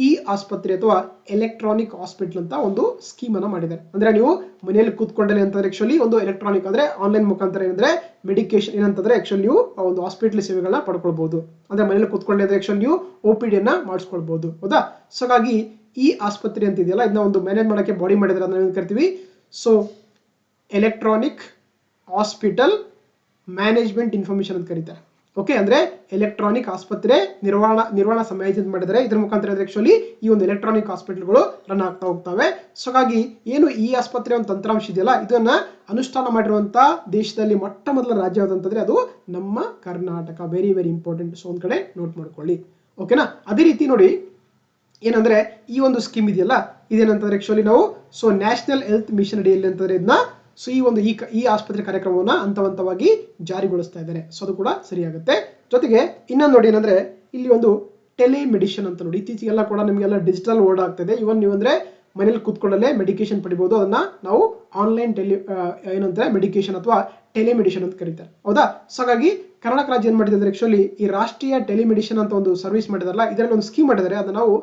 ಈ ಆಸ್ಪತ್ರೆ ಅಥವಾ ಎಲೆಕ್ಟ್ರಾನಿಕ್ ಹಾಸ್ಪಿಟಲ್ ಅಂತ ಒಂದು ಸ್ಕೀಮ್ ಅನ್ನ ಮಾಡಿದ್ದಾರೆ. ಅಂದ್ರೆ ನೀವು ಮನೆಯಲ್ಲಿ ಕೂತ್ಕೊಂಡಲ್ಲಿ ಅಂತಂದ್ರೆ ಆಕ್ಚುಲಿ ಒಂದು ಎಲೆಕ್ಟ್ರಾನಿಕ್ ಅಂದ್ರೆ ಆನ್ಲೈನ್ ಮುಖಾಂತರ ಏನಂದ್ರೆ ಮೆಡಿಕೇಶನ್ ಏನಂತಂದ್ರೆ ಆಕ್ಚುಲಿ ನೀವು ಒಂದು ಹಾಸ್ಪಿಟಲ್ ಸೇವೆಗಳನ್ನ ಪಡ್ಕೊಳ್ಬಹುದು. ಅಂದ್ರೆ ಮನೆಯಲ್ಲಿ ಕೂತ್ಕೊಂಡ್ರೆ ಆಕ್ಚುಲಿ ನೀವು OPD ಅನ್ನ ಮಾಡಿಸ್ಕೊಳ್ಬಹುದು. ಹೌದಾ? ಸೊ ಹಾಗಾಗಿ ಈ ಆಸ್ಪತ್ರೆ ಅಂತ ಇದೆಯಲ್ಲ, ಇದನ್ನ ಒಂದು ಮ್ಯಾನೇಜ್ ಮಾಡಕ್ಕೆ ಬಾಡಿ ಮಾಡಿದ್ರೆ ಅದನ್ನ ಏನು ಕರಿತೀವಿ? So electronic hospital management information ಅಂತ ಕರೀತಾರೆ. ಓಕೆ, ಅಂದ್ರೆ ಎಲೆಕ್ಟ್ರಾನಿಕ್ ಆಸ್ಪತ್ರೆ ನಿರ್ವಹಣಾ ಸಮಾಯೋಜನೆ ಮಾಡಿದರೆ ಇದರ ಮುಖಾಂತರ ಆಕ್ಚುಲಿ ಈ ಒಂದು ಎಲೆಕ್ಟ್ರಾನಿಕ್ ಹಾಸ್ಪಿಟಲ್ಗಳು ರನ್ ಆಗ್ತಾ ಹೋಗ್ತವೆ. ಸೊ ಹಾಗಾಗಿ ಏನು ಈ ಆಸ್ಪತ್ರೆ ಒಂದು ತಂತ್ರಾಂಶ ಇದೆಯಲ್ಲ, ಇದನ್ನ ಅನುಷ್ಠಾನ ಮಾಡಿರುವಂತ ದೇಶದಲ್ಲಿ ಮೊಟ್ಟ ಮೊದಲ ರಾಜ್ಯ ಯಾವ್ದಂತಂದ್ರೆ ಅದು ನಮ್ಮ Karnataka. Very very important. So ಒಂದ್ ಕಡೆ ನೋಟ್ ಮಾಡ್ಕೊಳ್ಳಿ. ಓಕೆನಾ? ಅದೇ ರೀತಿ ನೋಡಿ, ಏನಂದ್ರೆ ಈ ಒಂದು ಸ್ಕೀಮ್ ಇದೆಯಲ್ಲ, ಇದೇನಂತಂದ್ರೆ ಆಕ್ಚುಲಿ ನಾವು ಸೊ ನ್ಯಾಷನಲ್ ಹೆಲ್ತ್ ಮಿಷನ್ ಅಡಿಯಲ್ಲಿ ಅಂತಂದ್ರೆ ಇದನ್ನ ಸೊ ಈ ಒಂದು ಈ ಆಸ್ಪತ್ರೆ ಕಾರ್ಯಕ್ರಮವನ್ನ ಹಂತವಾಗಿ ಜಾರಿಗೊಳಿಸ್ತಾ ಇದ್ದಾರೆ. ಸೊ ಅದು ಕೂಡ ಸರಿಯಾಗುತ್ತೆ. ಜೊತೆಗೆ ಇನ್ನೊಂದು ನೋಡಿ, ಏನಂದ್ರೆ ಇಲ್ಲಿ ಒಂದು ಟೆಲಿಮೆಡಿಸಿನ್ ಅಂತ ನೋಡಿ, ಇತ್ತೀಚೆಗೆಲ್ಲ ಕೂಡ ನಿಮಗೆಲ್ಲ ಡಿಜಿಟಲ್ ವರ್ಡ್ ಆಗ್ತದೆ. ಇವನ್ ನೀವು ಅಂದ್ರೆ ಮನೇಲಿ ಕೂತ್ಕೊಳ್ಳಲೇ ಮೆಡಿಕೇಶನ್ ಪಡಿಬಹುದು. ಅದನ್ನ ನಾವು ಆನ್ಲೈನ್ ಏನಂತಾರೆ ಮೆಡಿಕೇಶನ್ ಅಥವಾ ಟೆಲಿಮೆಡಿಸಿನ್ ಅಂತ ಕರೀತಾರೆ. ಹೌದಾ? ಸೊ ಹಾಗಾಗಿ ಕರ್ನಾಟಕ ರಾಜ್ಯ ಏನ್ ಮಾಡಿದ್ರೆ ಆಕ್ಚುಲಿ ಈ ರಾಷ್ಟ್ರೀಯ ಟೆಲಿಮೆಡಿಸಿನ್ ಅಂತ ಒಂದು ಸರ್ವಿಸ್ ಮಾಡಿದಾರಲ್ಲ, ಇದರಲ್ಲಿ ಒಂದು ಸ್ಕೀಮ್ ಮಾಡಿದ್ದಾರೆ. ಅದನ್ನ ನಾವು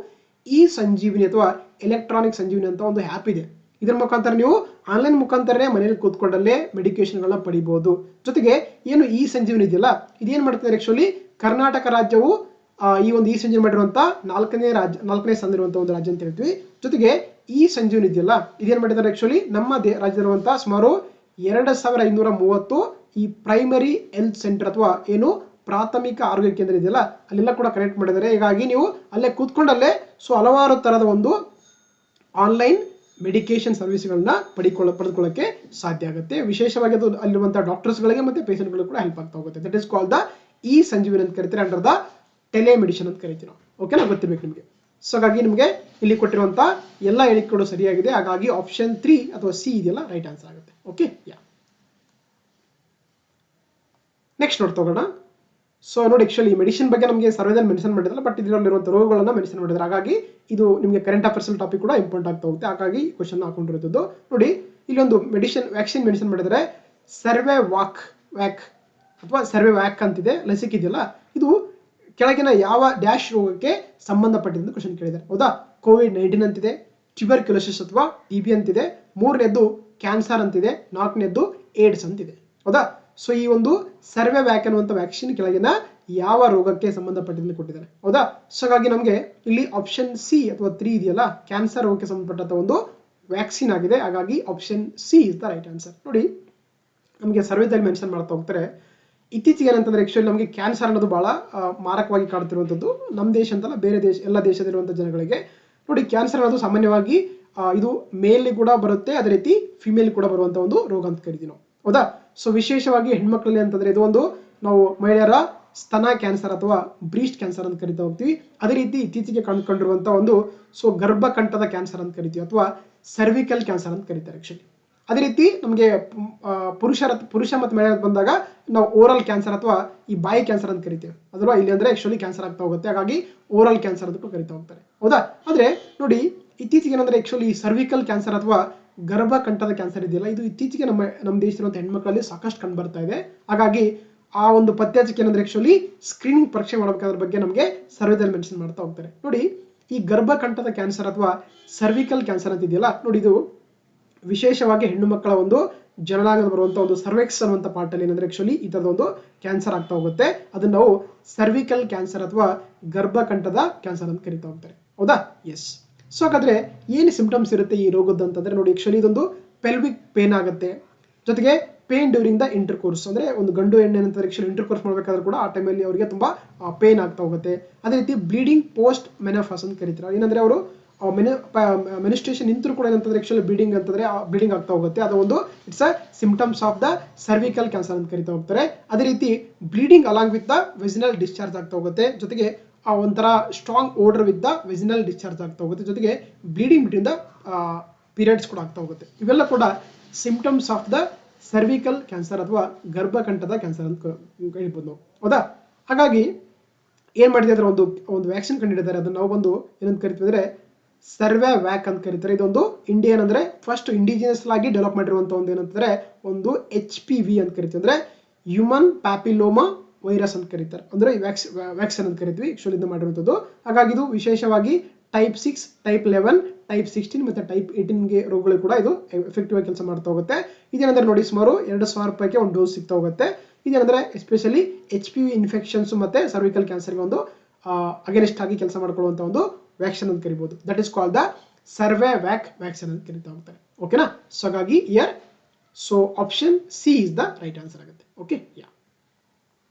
ಈ ಸಂಜೀವಿನಿ ಅಥವಾ ಎಲೆಕ್ಟ್ರಾನಿಕ್ ಸಂಜೀವಿನಿ ಅಂತ ಒಂದು ಆ್ಯಪ್ ಇದೆ. ಇದರ ಮುಖಾಂತರ ನೀವು ಆನ್ಲೈನ್ ಮುಖಾಂತರನೇ ಮನೆಯಲ್ಲಿ ಕೂತ್ಕೊಂಡಲ್ಲೇ ಮೆಡಿಕೇಶನ್ಗಳನ್ನ ಪಡಿಬಹುದು. ಜೊತೆಗೆ ಏನು ಈ ಸಂಜೀವಿನಿ ಇದೆಯಲ್ಲ, ಇದೇನ್ ಮಾಡ್ತಾರೆ ಆಕ್ಚುಲಿ ಕರ್ನಾಟಕ ರಾಜ್ಯವು ಈ ಒಂದು ಈ ಸಂಜೀವಿನಿ ಮಾಡಿರುವಂತ ನಾಲ್ಕನೇ ಸ್ಥಾನ ಇರುವಂತ ಒಂದು ರಾಜ್ಯ ಅಂತ ಹೇಳ್ತೀವಿ. ಜೊತೆಗೆ ಈ ಸಂಜೀವಿನಿ ಇದೆಯಲ್ಲ, ಇದೇನ್ ಮಾಡಿದ್ದಾರೆ ಆಕ್ಚುಲಿ ನಮ್ಮ ರಾಜ್ಯದಲ್ಲಿರುವಂತ ಸುಮಾರು 2530 ಈ ಪ್ರೈಮರಿ ಹೆಲ್ತ್ ಸೆಂಟರ್ ಅಥವಾ ಏನು ಪ್ರಾಥಮಿಕ ಆರೋಗ್ಯ ಕೇಂದ್ರ ಇದೆಯಲ್ಲ, ಅಲ್ಲೆಲ್ಲ ಕೂಡ ಕನೆಕ್ಟ್ ಮಾಡಿದ್ದಾರೆ. ಹೀಗಾಗಿ ನೀವು ಅಲ್ಲೇ ಕೂತ್ಕೊಂಡಲ್ಲೇ ಸೊ ಹಲವಾರು ತರದ ಒಂದು ಆನ್ಲೈನ್ ಮೆಡಿಕೇಶನ್ ಸರ್ವಿಸ್ಗಳನ್ನ ಪಡೆದುಕೊಳ್ಳಕ್ಕೆ ಸಾಧ್ಯ ಆಗುತ್ತೆ. ವಿಶೇಷವಾಗಿ ಅದು ಅಲ್ಲಿರುವಂತಹ ಡಾಕ್ಟರ್ಸ್ಗಳಿಗೆ ಮತ್ತೆ ಪೇಷಂಟ್ಗಳಿಗೆ ಕೂಡ ಹೆಲ್ಪ್ ಆಗ್ತಾ ಹೋಗುತ್ತೆ. ದಟ್ ಇಸ್ ಕಾಲ್ಡ್ ದ ಈ ಸಂಜೀವಿನಿ ಅಂತ ಕರಿತಾರೆ, ಅಂಡರ್ ದ ಟೆಲಿಮೆಡಿಸಿನ್ ಅಂತ ಕರಿತೀವಿ ನಾವು. ಓಕೆನಾ? ಗೊತ್ತಿರ್ಬೇಕು ನಿಮಗೆ. ಸೊ ಹಾಗಾಗಿ ನಿಮಗೆ ಇಲ್ಲಿ ಕೊಟ್ಟಿರುವಂತ ಎಲ್ಲ ಹೇಳಿಕೆಗಳು ಸರಿಯಾಗಿದೆ. ಹಾಗಾಗಿ ಆಪ್ಷನ್ 3 ಅಥವಾ ಸಿ ಇದೆಯಲ್ಲ ರೈಟ್ ಆನ್ಸರ್ ಆಗುತ್ತೆ. Okay, yeah. ನೆಕ್ಸ್ಟ್ ನೋಡ್ತೋಗೋಣ. ಸೊ ನೋಡಿ, ಆಕ್ಚುಲಿ ಮೆಡಿಸಿನ್ ಬಗ್ಗೆ ನಮಗೆ ಸರ್ವೇದಲ್ಲಿ ಮೆನ್ಷನ್ ಮಾಡಿದ್ರಲ್ಲ, ಬಟ್ ಇದರಲ್ಲಿರುವಂಥ ರೋಗಗಳನ್ನ ಮೆನ್ಷನ್ ಮಾಡಿದ್ರೆ. ಹಾಗಾಗಿ ಇದು ನಿಮಗೆ ಕರೆಂಟ್ ಅಫೇರ್ಸ್ ಟಾಪಿಕ್ ಕೂಡ ಇಂಪಾರ್ಟೆಂಟ್ ಆಗ್ತಾ ಹೋಗುತ್ತೆ. ಹಾಗಾಗಿ ಕ್ವಶನ್ ಹಾಕೊಂಡಿರೋದು ನೋಡಿ, ಇಲ್ಲೊಂದು ವ್ಯಾಕ್ಸಿನ್ ಮೆನ್ಷನ್ ಮಾಡಿದರೆ ಸರ್ವೆವ್ಯಾಕ್ ಅಥವಾ ಸರ್ವೆವ್ಯಾಕ್ ಅಂತಿದೆ ಲಸಿಕೆ ಇದೆಯಲ್ಲ, ಇದು ಕೆಳಗಿನ ಯಾವ ಡ್ಯಾಶ್ ರೋಗಕ್ಕೆ ಸಂಬಂಧಪಟ್ಟಿದೆ ಅಂತ ಕ್ವಶನ್ ಕೇಳಿದ್ದಾರೆ. ಹೌದಾ? COVID-19 ಅಂತಿದೆ, ಟ್ಯೂಬರ್ಕ್ಯುಲೋಸಿಸ್ ಅಥವಾ TB ಅಂತಿದೆ, 3ನೇದ್ದು ಕ್ಯಾನ್ಸರ್ ಅಂತಿದೆ, 4ನೇದ್ದು ಏಡ್ಸ್ ಅಂತಿದೆ. ಹೌದಾ? ಸೊ ಈ ಒಂದು ಸರ್ವೆವ್ಯಾಕ್ ಅನ್ನುವಂಥ ವ್ಯಾಕ್ಸಿನ್ ಕೆಳಗಿನ ಯಾವ ರೋಗಕ್ಕೆ ಸಂಬಂಧಪಟ್ಟಿದ್ದು ಕೊಟ್ಟಿದ್ದಾರೆ. ಹೌದಾ? ಸೊ ಹಾಗಾಗಿ ನಮಗೆ ಇಲ್ಲಿ ಆಪ್ಷನ್ ಸಿ ಅಥವಾ 3 ಇದೆಯಲ್ಲ, ಕ್ಯಾನ್ಸರ್ ರೋಗಕ್ಕೆ ಸಂಬಂಧಪಟ್ಟಂತ ಒಂದು ವ್ಯಾಕ್ಸಿನ್ ಆಗಿದೆ. ಹಾಗಾಗಿ option C is the right answer. ನೋಡಿ, ನಮಗೆ ಸರ್ವೇದಲ್ಲಿ ಮೆನ್ಷನ್ ಮಾಡ್ತಾ ಹೋಗ್ತಾರೆ. ಇತ್ತೀಚೆಗೆ ಏನಂತಂದ್ರೆ ಆಕ್ಚುಲಿ ನಮಗೆ ಕ್ಯಾನ್ಸರ್ ಅನ್ನೋದು ಬಹಳ ಮಾರಕವಾಗಿ ಕಾಡ್ತಿರುವಂಥದ್ದು. ನಮ್ಮ ದೇಶ ಅಂತಲ್ಲ, ಬೇರೆ ದೇಶ ಎಲ್ಲ ದೇಶದಲ್ಲಿರುವಂಥ ಜನಗಳಿಗೆ ನೋಡಿ, ಕ್ಯಾನ್ಸರ್ ಅನ್ನೋದು ಸಾಮಾನ್ಯವಾಗಿ ಇದು ಮೇಲ್ ಕೂಡ ಬರುತ್ತೆ, ಅದೇ ರೀತಿ ಫಿಮೇಲ್ ಕೂಡ ಬರುವಂತ ಒಂದು ರೋಗ ಅಂತ ಕರಿತೀವಿ ನಾವು. ಹೌದಾ? ಸೊ ವಿಶೇಷವಾಗಿ ಹೆಣ್ಮಕ್ಳಲ್ಲಿ ಅಂತಂದ್ರೆ ಇದು ಒಂದು ನಾವು ಮಹಿಳೆಯರ ಸ್ತನ ಕ್ಯಾನ್ಸರ್ ಅಥವಾ ಬ್ರೀಸ್ಟ್ ಕ್ಯಾನ್ಸರ್ ಅಂತ ಕರಿತಾ ಹೋಗ್ತೀವಿ. ಅದೇ ರೀತಿ ಇತ್ತೀಚೆಗೆ ಕಂಡುಕೊಂಡಿರುವಂತ ಒಂದು ಸೊ ಗರ್ಭಕಂಠದ ಕ್ಯಾನ್ಸರ್ ಅಂತ ಕರಿತೀವಿ ಅಥವಾ ಸರ್ವಿಕಲ್ ಕ್ಯಾನ್ಸರ್ ಅಂತ ಕರೀತಾರೆ ಆಕ್ಚುಲಿ. ಅದೇ ರೀತಿ ನಮಗೆ ಪುರುಷ ಮತ್ತು ಮಹಿಳೆ ಬಂದಾಗ ನಾವು ಓರಲ್ ಕ್ಯಾನ್ಸರ್ ಅಥವಾ ಈ ಬಾಯಿ ಕ್ಯಾನ್ಸರ್ ಅಂತ ಕರಿತೀವಿ. ಅದಲ್ವಾ? ಇಲ್ಲಿ ಅಂದ್ರೆ ಆಕ್ಚುಲಿ ಕ್ಯಾನ್ಸರ್ ಆಗ್ತಾ ಹೋಗುತ್ತೆ. ಹಾಗಾಗಿ ಓರಲ್ ಕ್ಯಾನ್ಸರ್ ಅಂತ ಕರಿತಾ ಹೋಗ್ತಾರೆ. ಹೌದಾ? ಆದ್ರೆ ನೋಡಿ, ಇತ್ತೀಚೆಗೆ ಏನಂದ್ರೆ ಆಕ್ಚುಲಿ ಸರ್ವಿಕಲ್ ಕ್ಯಾನ್ಸರ್ ಅಥವಾ ಗರ್ಭಕಂಠದ ಕ್ಯಾನ್ಸರ್ ಇದೆಯಲ್ಲ, ಇದು ಇತ್ತೀಚೆಗೆ ನಮ್ಮ ದೇಶದ ಹೆಣ್ಮಕ್ಳಲ್ಲಿ ಸಾಕಷ್ಟು ಕಂಡು ಬರ್ತಾ ಇದೆ. ಹಾಗಾಗಿ ಆ ಒಂದು ಪತ್ತೆಹಚ್ಚಕ್ಕೆ ಏನಂದ್ರೆ ಆಕ್ಚುಲಿ ಸ್ಕ್ರೀನಿಂಗ್ ಪರೀಕ್ಷೆ ಮಾಡಬೇಕಾದ್ರ ಬಗ್ಗೆ ನಮಗೆ ಸರ್ವೇದಲ್ಲಿ ಮೆನ್ಷನ್ ಮಾಡ್ತಾ ಹೋಗ್ತಾರೆ. ನೋಡಿ, ಈ ಗರ್ಭಕಂಠದ ಕ್ಯಾನ್ಸರ್ ಅಥವಾ ಸರ್ವಿಕಲ್ ಕ್ಯಾನ್ಸರ್ ಅಂತ ಇದೆಯಲ್ಲ, ನೋಡಿ ಇದು ವಿಶೇಷವಾಗಿ ಹೆಣ್ಣು ಮಕ್ಕಳ ಒಂದು ಜನನಾಂಗದ ಬರುವಂತ ಒಂದು ಸರ್ವೆಕ್ಸ್ ಅನ್ನುವಂಥ ಪಾರ್ಟ್ ಅಲ್ಲಿ ಏನಂದ್ರೆ ಆಕ್ಚುಲಿ ಈ ತರದ ಒಂದು ಕ್ಯಾನ್ಸರ್ ಆಗ್ತಾ ಹೋಗುತ್ತೆ. ಅದನ್ನ ನಾವು ಸರ್ವಿಕಲ್ ಕ್ಯಾನ್ಸರ್ ಅಥವಾ ಗರ್ಭಕಂಠದ ಕ್ಯಾನ್ಸರ್ ಅಂತ ಕರಿತಾ ಹೋಗ್ತಾರೆ. ಹೌದಾ? ಎಸ್. ಸೊ ಹಾಗಾದ್ರೆ ಏನು ಸಿಂಪ್ಟಮ್ಸ್ ಇರುತ್ತೆ ಈ ರೋಗದ ಅಂತಂದ್ರೆ ನೋಡಿ, ಆಕ್ಚುಲಿ ಇದೊಂದು ಪೆಲ್ವಿಕ್ ಪೇನ್ ಆಗುತ್ತೆ. ಜೊತೆಗೆ ಪೇನ್ ಡ್ಯೂರಿಂಗ್ ದ ಇಂಟರ್ಕೋರ್ಸ್, ಅಂದ್ರೆ ಒಂದು ಗಂಡು ಹೆಣ್ಣು ಏನಂತಾರೆ ಆಕ್ಚುಲಿ ಇಂಟರ್ಕೋರ್ಸ್ ಮಾಡಬೇಕಾದ್ರೂ ಕೂಡ ಆ ಟೈಮಲ್ಲಿ ಅವರಿಗೆ ತುಂಬಾ ಪೇನ್ ಆಗ್ತಾ ಹೋಗುತ್ತೆ. ಅದೇ ರೀತಿ ಬ್ಲೀಡಿಂಗ್ ಪೋಸ್ಟ್ ಮೆನೋಪಾಸ್ ಅಂತ ಕರೀತಾರೆ. ಏನಂದ್ರೆ ಅವರು ಮೆನಿಸ್ಟ್ರೇಷನ್ ನಿಂತರೂ ಕೂಡ ಏನಂತಂದ್ರೆ ಆಕ್ಚುಲಿ ಬ್ಲೀಡಿಂಗ್ ಅಂತಂದ್ರೆ ಬ್ಲೀಡಿಂಗ್ ಆಗ್ತಾ ಹೋಗುತ್ತೆ, ಅದು ಒಂದು it's a symptoms of the cervical cancer ಅಂತ ಕರಿತಾ ಹೋಗ್ತಾರೆ. ಅದೇ ರೀತಿ bleeding along with the vaginal discharge ಆಗ್ತಾ ಹೋಗುತ್ತೆ, ಜೊತೆಗೆ ಒಂಥರ strong odour with the vaginal discharge ಆಗ್ತಾ ಹೋಗುತ್ತೆ, ಜೊತೆಗೆ ಬ್ಲೀಡಿಂಗ್ ಬಿಟ್ವೀನ್ ದ ಪೀರಿಯಡ್ಸ್ ಕೂಡ ಆಗ್ತಾ ಹೋಗುತ್ತೆ. ಇವೆಲ್ಲ ಕೂಡ symptoms of the cervical cancer ಅಥವಾ ಗರ್ಭಕಂಠದ ಕ್ಯಾನ್ಸರ್ ಅಂತ ಹೇಳ್ಬೋದು ನಾವು, ಹೌದಾ. ಹಾಗಾಗಿ ಏನ್ ಮಾಡಿದೆ ಅಂದ್ರೆ ಒಂದು ವ್ಯಾಕ್ಸಿನ್ ಕಂಡಿಡಿದ್ದಾರೆ, ಅದನ್ನ ನಾವು ಬಂದು ಏನಂತ ಕರಿತೀವಿ ಅಂದ್ರೆ ಸರ್ವ್ಯಾಕ್ ಅಂತ ಕರೀತಾರೆ. ಇದೊಂದು ಇಂಡಿಯನ್ ಅಂದ್ರೆ ಫಸ್ಟ್ ಇಂಡಿಜಿನಿಯಸ್ ಆಗಿ ಡೆವಲಪ್ ಮಾಡಿರುವಂತ ಒಂದು ಏನಂತಂದ್ರೆ ಒಂದು HPV ಅಂತ ಕರಿತೀವಿ, ಅಂದ್ರೆ ಹ್ಯೂಮನ್ ಪ್ಯಾಪಿಲೋಮಾ ವೈರಸ್ ಅಂತ ಕರೀತಾರೆ, ಅಂದ್ರೆ ವ್ಯಾಕ್ಸಿನ್ ಅಂತ ಕರಿತೀವಿ ಆಕ್ಚುಲಿ ಇಂದ ಮಾಡಿರುವಂತದ್ದು. ಹಾಗಾಗಿ ಇದು ವಿಶೇಷವಾಗಿ ಟೈಪ್ 6, ಟೈಪ್ 11, ಟೈಪ್ 16 ಮತ್ತೆ ಟೈಪ್ 18 ರೋಗಗಳು ಕೂಡ ಇದು ಎಫೆಕ್ಟಿವ್ ಆಗಿ ಕೆಲಸ ಮಾಡ್ತಾ ಹೋಗುತ್ತೆ. ಇದೇನಂದ್ರೆ ನೋಡಿ ಸುಮಾರು 2,000 ರೂಪಾಯಿಗೆ ಒಂದು ಡೋಸ್ ಸಿಗ್ತಾ ಹೋಗುತ್ತೆ. ಇದೇನಂದ್ರೆ ಎಸ್ಪೆಷಲಿ HPV ಇನ್ಫೆಕ್ಷನ್ಸ್ ಮತ್ತೆ ಸರ್ವಿಕಲ್ ಕ್ಯಾನ್ಸರ್ಗೆ ಒಂದು ಅಗೇನಿಸ್ಟ್ ಆಗಿ ಕೆಲಸ ಮಾಡ್ಕೊಳ್ಳುವಂತ ಒಂದು ವ್ಯಾಕ್ಸಿನ್ ಅಂತ ಕರಿಬಹುದು. That is called the Cervavac vaccine ಅಂತ ಕರಿತಾ ಹೋಗ್ತಾರೆ, ಓಕೆನಾ. ಸೊ ಹಾಗಾಗಿ ಇಯರ್ so option C is the right answer ಆಗುತ್ತೆ. Okay, yeah.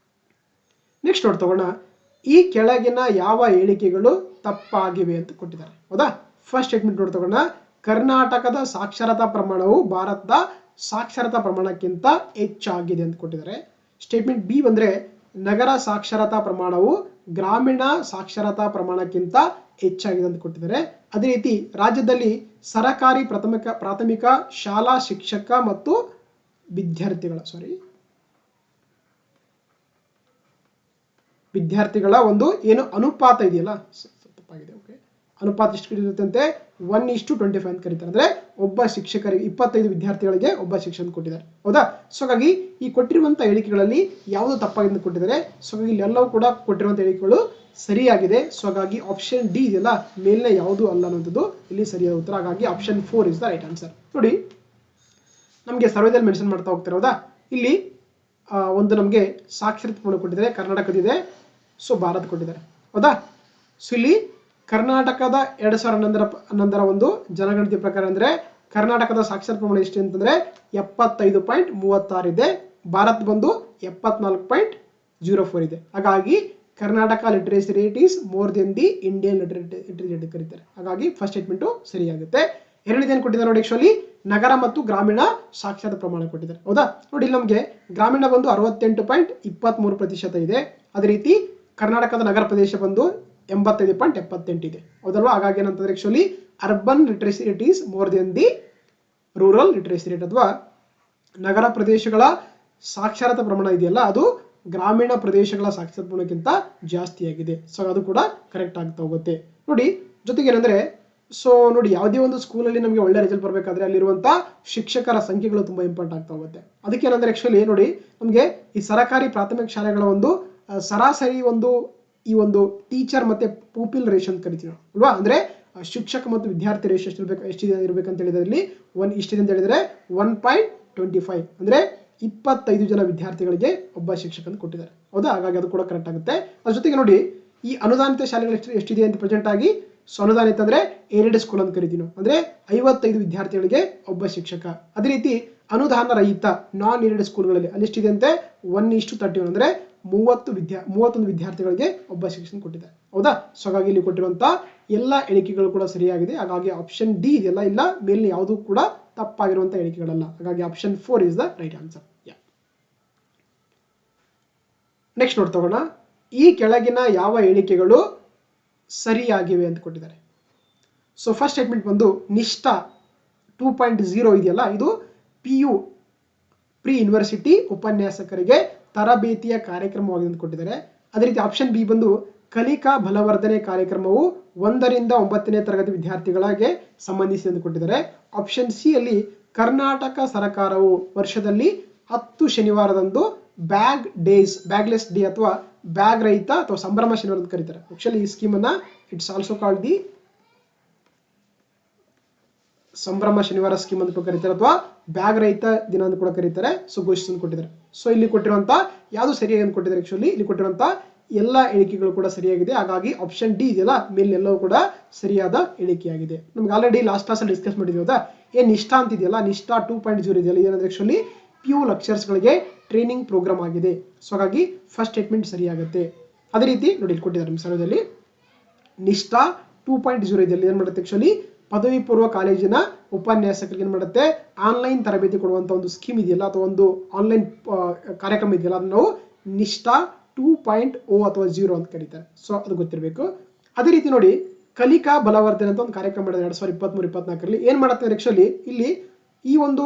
ನೆಕ್ಸ್ಟ್ ನೋಡಿ ತಗೋಣ, ಈ ಕೆಳಗಿನ ಯಾವ ಹೇಳಿಕೆಗಳು ತಪ್ಪಾಗಿವೆ ಅಂತ ಕೊಟ್ಟಿದ್ದಾರೆ, ಹೌದಾ. ಫಸ್ಟ್ ಸ್ಟೇಟ್ಮೆಂಟ್ ನೋಡಿ ತಗೋಣ, ಕರ್ನಾಟಕದ ಸಾಕ್ಷರತಾ ಪ್ರಮಾಣವು ಭಾರತದ ಸಾಕ್ಷರತಾ ಪ್ರಮಾಣಕ್ಕಿಂತ ಹೆಚ್ಚಾಗಿದೆ ಅಂತ ಕೊಟ್ಟಿದ್ದಾರೆ. ಸ್ಟೇಟ್ಮೆಂಟ್ ಬಿ ಬಂದ್ರೆ ನಗರ ಸಾಕ್ಷರತಾ ಪ್ರಮಾಣವು ಗ್ರಾಮೀಣ ಸಾಕ್ಷರತಾ ಪ್ರಮಾಣಕ್ಕಿಂತ ಹೆಚ್ಚಾಗಿದೆ ಅಂತ ಕೊಟ್ಟಿದ್ದಾರೆ. ಅದೇ ರೀತಿ ರಾಜ್ಯದಲ್ಲಿ ಸರಕಾರಿ ಪ್ರಾಥಮಿಕ ಶಾಲಾ ಶಿಕ್ಷಕ ಮತ್ತು ವಿದ್ಯಾರ್ಥಿಗಳ ಒಂದು ಏನು ಅನುಪಾತ ಇದೆಯಲ್ಲ ತಪ್ಪಾಗಿದೆ. ಓಕೆ, ಅನುಪಾತ ಎಷ್ಟು ಇರುತ್ತಂತೆ 1:25 ಅಂತ ಕರೀತಾರೆ, ಅಂದ್ರೆ ಒಬ್ಬ ಶಿಕ್ಷಕರಿಗೆ 25 ವಿದ್ಯಾರ್ಥಿಗಳಿಗೆ ಒಬ್ಬ ಶಿಕ್ಷಕ ಕೊಟ್ಟಿದ್ದಾರೆ, ಹೌದಾ. ಸೊ ಹಾಗಾಗಿ ಈ ಕೊಟ್ಟಿರುವಂತ ಹೇಳಿಕೆಗಳಲ್ಲಿ ಯಾವುದು ತಪ್ಪಾಗಿದೆ ಅಂತ ಕೊಟ್ಟಿದ್ದಾರೆ. ಸೊ ಹಾಗಾಗಿ ಇಲ್ಲೆಲ್ಲವೂ ಕೂಡ ಕೊಟ್ಟಿರುವಂತ ಹೇಳಿಕೆಗಳು ಸರಿಯಾಗಿದೆ. ಸೊ ಹಾಗಾಗಿ ಆಪ್ಷನ್ ಡಿ ಇದೆಯಲ್ಲ ಮೇಲಿನ ಯಾವುದು ಅಲ್ಲ ಅನ್ನೋದು ಇಲ್ಲಿ ಸರಿಯಾದ ಉತ್ತರ. ಹಾಗಾಗಿ option 4 is the right answer. ನೋಡಿ ನಮಗೆ ಸರ್ವೇದಲ್ಲಿ ಮೆನ್ಷನ್ ಮಾಡ್ತಾ ಹೋಗ್ತಾರೆ, ಹೌದಾ. ಇಲ್ಲಿ ಒಂದು ನಮಗೆ ಸಾಕ್ಷರತೆ ಪ್ರಮಾಣ ಕೊಟ್ಟಿದ್ದಾರೆ, ಕರ್ನಾಟಕದಿದೆ, ಸೊ ಭಾರತ ಕೊಟ್ಟಿದ್ದಾರೆ, ಹೌದಾ. ಸೊ ಇಲ್ಲಿ ಕರ್ನಾಟಕದ 2011 ಒಂದು ಜನಗಣತಿ ಪ್ರಕಾರ ಅಂದ್ರೆ ಕರ್ನಾಟಕದ ಸಾಕ್ಷರತೆ ಪ್ರಮಾಣ ಎಷ್ಟು ಅಂತಂದ್ರೆ 75.36 ಇದೆ, ಭಾರತ ಬಂದು 74.04 ಇದೆ. ಹಾಗಾಗಿ Karnataka literacy rate is more than the Indian literacy rate ಕರೀತಾರೆ. ಹಾಗಾಗಿ ಫಸ್ಟ್ ಸ್ಟೇಟ್ಮೆಂಟ್ ಸರಿಯಾಗುತ್ತೆ. ಎರಡನೇದೇನು ಕೊಟ್ಟಿದ್ದಾರೆ ನೋಡಿ, ಆಕ್ಚುಲಿ ನಗರ ಮತ್ತು ಗ್ರಾಮೀಣ ಸಾಕ್ಷರತಾ ಪ್ರಮಾಣ ಕೊಟ್ಟಿದ್ದಾರೆ, ಹೌದಾ. ನೋಡಿ ಇಲ್ಲಿ ನಮಗೆ ಗ್ರಾಮೀಣ ಬಂದು 68.23% ಇದೆ, ಅದೇ ರೀತಿ ಕರ್ನಾಟಕದ ನಗರ ಪ್ರದೇಶ ಬಂದು 85.78 ಇದೆ, ಹೌದಲ್ವಾ. ಹಾಗಾಗಿ ಏನಂತಂದ್ರೆ actually urban literacy rate is more than the rural literacy rate, ಅಥವಾ ನಗರ ಪ್ರದೇಶಗಳ ಸಾಕ್ಷರತಾ ಪ್ರಮಾಣ ಇದೆಯಲ್ಲ ಅದು ಗ್ರಾಮೀಣ ಪ್ರದೇಶಗಳ ಸಾಕ್ಷರತಾ ಪ್ರಮಾಣಕ್ಕಿಂತ ಜಾಸ್ತಿ ಆಗಿದೆ. ಸೊ ಅದು ಕೂಡ ಕರೆಕ್ಟ್ ಆಗ್ತಾ ಹೋಗುತ್ತೆ. ನೋಡಿ ಜೊತೆಗೆ ಏನಂದ್ರೆ ಸೊ ನೋಡಿ ಯಾವುದೇ ಒಂದು ಸ್ಕೂಲಲ್ಲಿ ನಮಗೆ ಒಳ್ಳೆ ರಿಸಲ್ಟ್ ಬರಬೇಕಾದ್ರೆ ಅಲ್ಲಿರುವಂತ ಶಿಕ್ಷಕರ ಸಂಖ್ಯೆಗಳು ತುಂಬಾ ಇಂಪಾರ್ಟೆಂಟ್ ಆಗ್ತಾ ಹೋಗುತ್ತೆ. ಅದಕ್ಕೆ ಏನಂದ್ರೆ ಆಕ್ಚುಲಿ ನೋಡಿ ನಮಗೆ ಈ ಸರಕಾರಿ ಪ್ರಾಥಮಿಕ ಶಾಲೆಗಳ ಒಂದು ಸರಾಸರಿ ಈ ಒಂದು ಟೀಚರ್ ಮತ್ತೆ ಪೂಪಿಲ್ ರೇಷಿಯೋ ಅಂತ ಕರಿತೀವಿ ಅಲ್ವಾ. ಅಂದ್ರೆ ಶಿಕ್ಷಕ ಮತ್ತು ವಿದ್ಯಾರ್ಥಿ ರೇಷಿಯೋ ಎಷ್ಟಿದೆ ಇರಬೇಕಂತ ಹೇಳಿದ್ರೆ ಇಲ್ಲಿ 1 ಇಷ್ಟಿದೆ ಅಂತ ಹೇಳಿದ್ರೆ 1.25 ಅಂದ್ರೆ 25 ಜನ ವಿದ್ಯಾರ್ಥಿಗಳಿಗೆ ಒಬ್ಬ ಶಿಕ್ಷಕ ಅಂತ ಕೊಟ್ಟಿದ್ದಾರೆ, ಹೌದಾ. ಹಾಗಾಗಿ ಅದು ಕೂಡ ಕರೆಕ್ಟ್ ಆಗುತ್ತೆ. ಅದ್ರ ಜೊತೆಗೆ ನೋಡಿ ಈ ಅನುದಾನಿತ ಶಾಲೆಗಳು ಎಷ್ಟಿದೆ ಅಂತ ಪ್ರೆಸೆಂಟ್ ಆಗಿ, ಸೊ ಅನುದಾನಿತ ಅಂದ್ರೆ ಏಡೆಡ್ ಸ್ಕೂಲ್ ಅಂತ ಕರಿತೀವಿ ನಾವು, ಅಂದ್ರೆ 55 ವಿದ್ಯಾರ್ಥಿಗಳಿಗೆ ಒಬ್ಬ ಶಿಕ್ಷಕ. ಅದೇ ರೀತಿ ಅನುದಾನ ರಹಿತ ನಾನ್ ಏಡೆಡ್ ಸ್ಕೂಲ್ಗಳಲ್ಲಿ ಅಲ್ಲಿ ಎಷ್ಟಿದೆ ಅಂತೆ 1:31 ಅಂದ್ರೆ 31 ವಿದ್ಯಾರ್ಥಿಗಳಿಗೆ ಒಬ್ಬ ಶಿಕ್ಷಕ ಕೊಟ್ಟಿದ್ದಾರೆ, ಹೌದಾ. ಸೊ ಹಾಗಾಗಿ ಇಲ್ಲಿ ಕೊಟ್ಟಿರುವಂತ ಎಲ್ಲ ಹೇಳಿಕೆಗಳು ಕೂಡ ಸರಿಯಾಗಿದೆ. ಹಾಗಾಗಿ ಆಪ್ಷನ್ ಡಿ ಇದೆಯಲ್ಲ, ಇಲ್ಲ ಮೇಲಿನ ಯಾವುದು ಕೂಡ ತಪ್ಪಾಗಿರುವಂತಹ ಹೇಳಿಕೆಗಳಲ್ಲ. ಹಾಗಾಗಿ option 4 is the right answer. Next ನೋಡ್ ತಗೋಣ, ಈ ಕೆಳಗಿನ ಯಾವ ಹೇಳಿಕೆಗಳು ಸರಿಯಾಗಿವೆ ಅಂತ ಕೊಟ್ಟಿದ್ದಾರೆ. ಸೊ ಫಸ್ಟ್ ಸ್ಟೇಟ್ಮೆಂಟ್ ಬಂದು ನಿಷ್ಠಾ 2.0 ಇದೆಯಲ್ಲ ಇದು PU ಪ್ರಿ ಯೂನಿವರ್ಸಿಟಿ ಉಪನ್ಯಾಸಕರಿಗೆ ತರಬೇತಿಯ ಕಾರ್ಯಕ್ರಮವಾಗಿದೆ ಅಂತ ಕೊಟ್ಟಿದ್ದಾರೆ. ಅದೇ ರೀತಿ ಆಪ್ಷನ್ ಬಿ ಬಂದು ಕಲಿಕಾ ಬಲವರ್ಧನೆ ಕಾರ್ಯಕ್ರಮವು 1 ರಿಂದ 9ನೇ ತರಗತಿ ವಿದ್ಯಾರ್ಥಿಗಳಿಗೆ ಸಂಬಂಧಿಸಿದೆ ಅಂತ ಕೊಟ್ಟಿದ್ದಾರೆ. ಆಪ್ಷನ್ ಸಿ ಅಲ್ಲಿ ಕರ್ನಾಟಕ ಸರ್ಕಾರವು ವರ್ಷದಲ್ಲಿ 10 ಶನಿವಾರದಂದು ಬ್ಯಾಗ್ಲೆಸ್ ಡೇ ಅಥವಾ ಬ್ಯಾಗ್ ರಹಿತ ಅಥವಾ ಸಂಭ್ರಮ ಶನಿವಾರ ಅಂತ ಕರೀತಾರೆ. ಆಕ್ಚುಲಿ ಈ ಸ್ಕೀಮ್ ಅನ್ನ ಇಟ್ಸ್ ಆಲ್ಸೋ ಕಾಲ್ಡ್ ದಿ ಸಂಭ್ರಮ ಶನಿವಾರ ಸ್ಕೀಮ್ ಅಂತ ಕರೀತಾರೆ, ಅಥವಾ ಬ್ಯಾಗ್ ರಹಿತ ದಿನ ಅಂತ ಕೂಡ ಕರೀತಾರೆ. ಸೊ ಘೋಷಿಸಿ ಕೊಟ್ಟಿದ್ದಾರೆ. ಸೊ ಇಲ್ಲಿ ಕೊಟ್ಟಿರುವಂತ ಯಾವುದು ಸರಿಯಾಗಿ ಅಂತ ಕೊಟ್ಟಿದ್ದಾರೆ. ಆಕ್ಚುಲಿ ಇಲ್ಲಿ ಕೊಟ್ಟಿರುವಂತ ಎಲ್ಲ ಹೇಳಿಕೆಗಳು ಕೂಡ ಸರಿಯಾಗಿದೆ. ಹಾಗಾಗಿ ಆಪ್ಷನ್ ಡಿ ಇದೆಯಲ್ಲ ಮೇಲೆ ಎಲ್ಲವೂ ಕೂಡ ಸರಿಯಾದ ಹೇಳಿಕೆಯಾಗಿದೆ. ನಮ್ಗೆ ಆಲ್ರೆಡಿ ಲಾಸ್ಟ್ ಕ್ಲಾಸ್ ಅಲ್ಲಿ ಡಿಸ್ಕಸ್ ಮಾಡಿದ್ವಿ ಹೌದಾ. ನಿಷ್ಠಾ ಅಂತ ಇದೆಯಲ್ಲ, ನಿಷ್ಠಾ 2.0 ಇದೆಯಲ್ಲ, ಏನಂದ್ರೆ ಆಕ್ಚುಲಿ PU ಲೆಕ್ಚರ್ಸ್ ಗಳಿಗೆ ಟ್ರೈನಿಂಗ್ ಪ್ರೋಗ್ರಾಮ್ ಆಗಿದೆ. ಸೊ ಹಾಗಾಗಿ ಫಸ್ಟ್ ಸ್ಟೇಟ್ಮೆಂಟ್ ಸರಿಯಾಗುತ್ತೆ. ಅದೇ ರೀತಿ ನೋಡಿ ಇಲ್ಲಿ ಕೊಟ್ಟಿದ್ದಾರೆ ಸರ್ವೇದಲ್ಲಿ ನಿಷ್ಠಾ 2.0 ಇದೆಯಲ್ಲಿ ಏನು ಮಾಡುತ್ತೆ ಆಕ್ಚುಲಿ ಪದವಿ ಪೂರ್ವ ಕಾಲೇಜಿನ ಉಪನ್ಯಾಸಕರಿಗೆ ಏನು ಮಾಡುತ್ತೆ ಆನ್ಲೈನ್ ತರಬೇತಿ ಕೊಡುವಂತ ಒಂದು ಸ್ಕೀಮ್ ಇದೆಯಲ್ಲ ಅಥವಾ ಒಂದು ಆನ್ಲೈನ್ ಕಾರ್ಯಕ್ರಮ ಇದೆಯಲ್ಲ ಅದನ್ನು ನಾವು ನಿಷ್ಠಾ 2.0 ಅಥವಾ 0 ಅಂತ ಕರೀತಾರೆ. ಸೊ ಅದು ಗೊತ್ತಿರಬೇಕು. ಅದೇ ರೀತಿ ನೋಡಿ ಕಲಿಕಾ ಬಲವರ್ಧನೆ ಅಂತ ಒಂದು ಕಾರ್ಯಕ್ರಮ ಮಾಡಿದ್ದಾರೆ 2023-24 ಏನ್ ಮಾಡುತ್ತೆ ಆಕ್ಚುಲಿ ಇಲ್ಲಿ ಈ ಒಂದು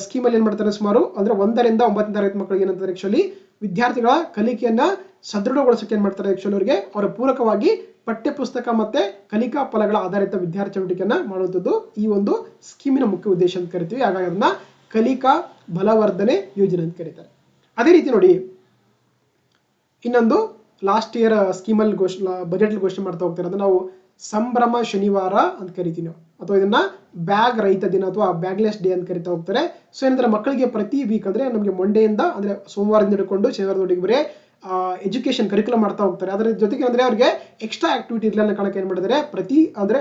ಸ್ಕೀಮಲ್ಲಿ ಏನ್ ಮಾಡ್ತಾರೆ ಸುಮಾರು ಅಂದ್ರೆ 1 ರಿಂದ 9ನೇ ತರಗತಿ ಮಕ್ಕಳಿಗೆ ಏನಂತಾರೆ ಆಕ್ಚುಲಿ ವಿದ್ಯಾರ್ಥಿಗಳ ಕಲಿಕೆಯನ್ನ ಸದೃಢಗೊಳಿಸಕ್ಕೆ ಏನ್ ಮಾಡ್ತಾರೆ ಆಕ್ಚುಲಿ ಅವರಿಗೆ ಅವರ ಪೂರಕವಾಗಿ ಪಠ್ಯ ಪುಸ್ತಕ ಮತ್ತೆ ಕಲಿಕಾ ಫಲಗಳ ಆಧಾರಿತ ವಿದ್ಯಾರ್ಥಿ ಚಟುವಟಿಕೆಯನ್ನ ಮಾಡುವಂಥದ್ದು ಈ ಒಂದು ಸ್ಕೀಮಿನ ಮುಖ್ಯ ಉದ್ದೇಶ ಅಂತ ಕರಿತೀವಿ. ಹಾಗಾಗಿ ಅದನ್ನ ಕಲಿಕಾ ಬಲವರ್ಧನೆ ಯೋಜನೆ ಅಂತ ಕರೀತಾರೆ. ಅದೇ ರೀತಿ ನೋಡಿ ಇನ್ನೊಂದು ಲಾಸ್ಟ್ ಇಯರ್ ಸ್ಕೀಮಲ್ಲಿ ಬಜೆಟ್ ಘೋಷಣೆ ಮಾಡ್ತಾ ಹೋಗ್ತಾರೆ ಅಂದ್ರೆ ನಾವು ಸಂಭ್ರಮ ಶನಿವಾರ ಅಂತ ಕರಿತೀವಿ ನಾವು, ಅಥವಾ ಇದನ್ನ ಬ್ಯಾಗ್ ರಹಿತ ದಿನ ಅಥವಾ ಬ್ಯಾಗ್ಲೆಸ್ ಡೇ ಅಂತ ಕರಿತಾ ಹೋಗ್ತಾರೆ. ಸೊ ಏನಂದ್ರೆ ಮಕ್ಕಳಿಗೆ ಪ್ರತಿ ವೀಕ್ ಅಂದ್ರೆ ನಮಗೆ ಮಂಡೆಯಿಂದ ಅಂದ್ರೆ ಸೋಮವಾರದಿಂದ ಹಿಡ್ಕೊಂಡು ಶನಿವಾರದವರೆಗೆ ಬರೀ ಎಜುಕೇಶನ್ ಕರಿಕ್ಯುಲಮ್ ಮಾಡ್ತಾ ಹೋಗ್ತಾರೆ. ಅದರ ಜೊತೆಗೆ ಅಂದ್ರೆ ಅವ್ರಿಗೆ ಎಕ್ಸ್ಟ್ರಾ ಆಕ್ಟಿವಿಟಿಗಳನ್ನ ಕಾಣಕ್ಕೆ ಏನ್ ಮಾಡಿದ್ದಾರೆ ಪ್ರತಿ ಅಂದ್ರೆ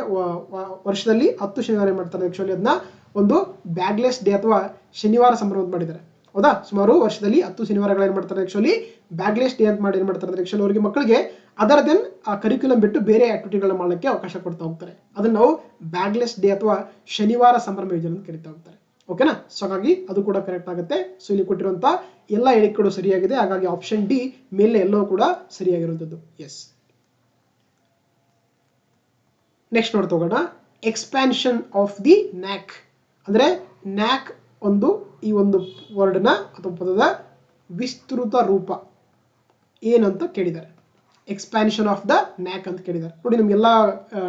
ವರ್ಷದಲ್ಲಿ 10 ಶನಿವಾರ ಏನ್ ಮಾಡ್ತಾರೆ ಆಕ್ಚುಲಿ ಅದನ್ನ ಒಂದು ಬ್ಯಾಗ್ಲೆಸ್ ಡೇ ಅಥವಾ ಶನಿವಾರ ಸಂಭ್ರಮ ಮಾಡಿದ್ದಾರೆ. ಹೌದಾ, ಸುಮಾರು ವರ್ಷದಲ್ಲಿ 10 ಶನಿವಾರಗಳು ಏನ್ ಮಾಡ್ತಾರೆ ಆಕ್ಚುಲಿ ಬ್ಯಾಗ್ಲೆಸ್ ಡೇ ಅಂತ ಮಾಡಿ ಏನ್ ಮಾಡ್ತಾರೆ ಅಂದ್ರೆ ಆಕ್ಚುಲಿ ಅವರಿಗೆ ಮಕ್ಕಳಿಗೆ ಅದರ ದೆನ್ ಆ ಕರಿಕ್ಯುಲಮ್ ಬಿಟ್ಟು ಬೇರೆ ಆಕ್ಟಿವಿಟಿಗಳನ್ನ ಮಾಡಲಿಕ್ಕೆ ಅವಕಾಶ ಕೊಡ್ತಾ ಹೋಗ್ತಾರೆ. ಅದನ್ನ ನಾವು ಬ್ಯಾಗ್ಲೆಸ್ ಡೇ ಅಥವಾ ಶನಿವಾರ ಸಂಭ್ರಮ ಯೋಜನೆ ಅಂತ ಕರಿತಾ ಹೋಗ್ತಾರೆ. ಓಕೆನಾ, ಸೊ ಹಾಗಾಗಿ ಅದು ಕೂಡ ಕರೆಕ್ಟ್ ಆಗುತ್ತೆ. ಸೊ ಇಲ್ಲಿ ಕೊಟ್ಟಿರುವಂತ ಎಲ್ಲ ಹೇಳಿಕೆಗಳು ಸರಿಯಾಗಿದೆ. ಹಾಗಾಗಿ ಆಪ್ಷನ್ ಡಿ ಮೇಲೆ ಎಲ್ಲವೂ ಕೂಡ ಸರಿಯಾಗಿರುವಂತದ್ದು. ಎಸ್. ನೆಕ್ಸ್ಟ್ ನೋಡ್ತಾ ಹೋಗೋಣ. ಎಕ್ಸ್ಪ್ಯಾನ್ಷನ್ ಆಫ್ ದಿ ನ್ಯಾಕ್ ಅಂದ್ರೆ ನ್ಯಾಕ್ ಒಂದು ಈ ಒಂದು ವರ್ಡ್ನ ಅಥವಾ ಪದದ ವಿಸ್ತೃತ ರೂಪ ಏನಂತ ಕೇಳಿದ್ದಾರೆ. ಎಕ್ಸ್ಪ್ಯಾನ್ಷನ್ ಆಫ್ ದ ನ್ಯಾಕ್ ಅಂತ ಕೇಳಿದ್ದಾರೆ. ನೋಡಿ ನಿಮ್ಗೆಲ್ಲ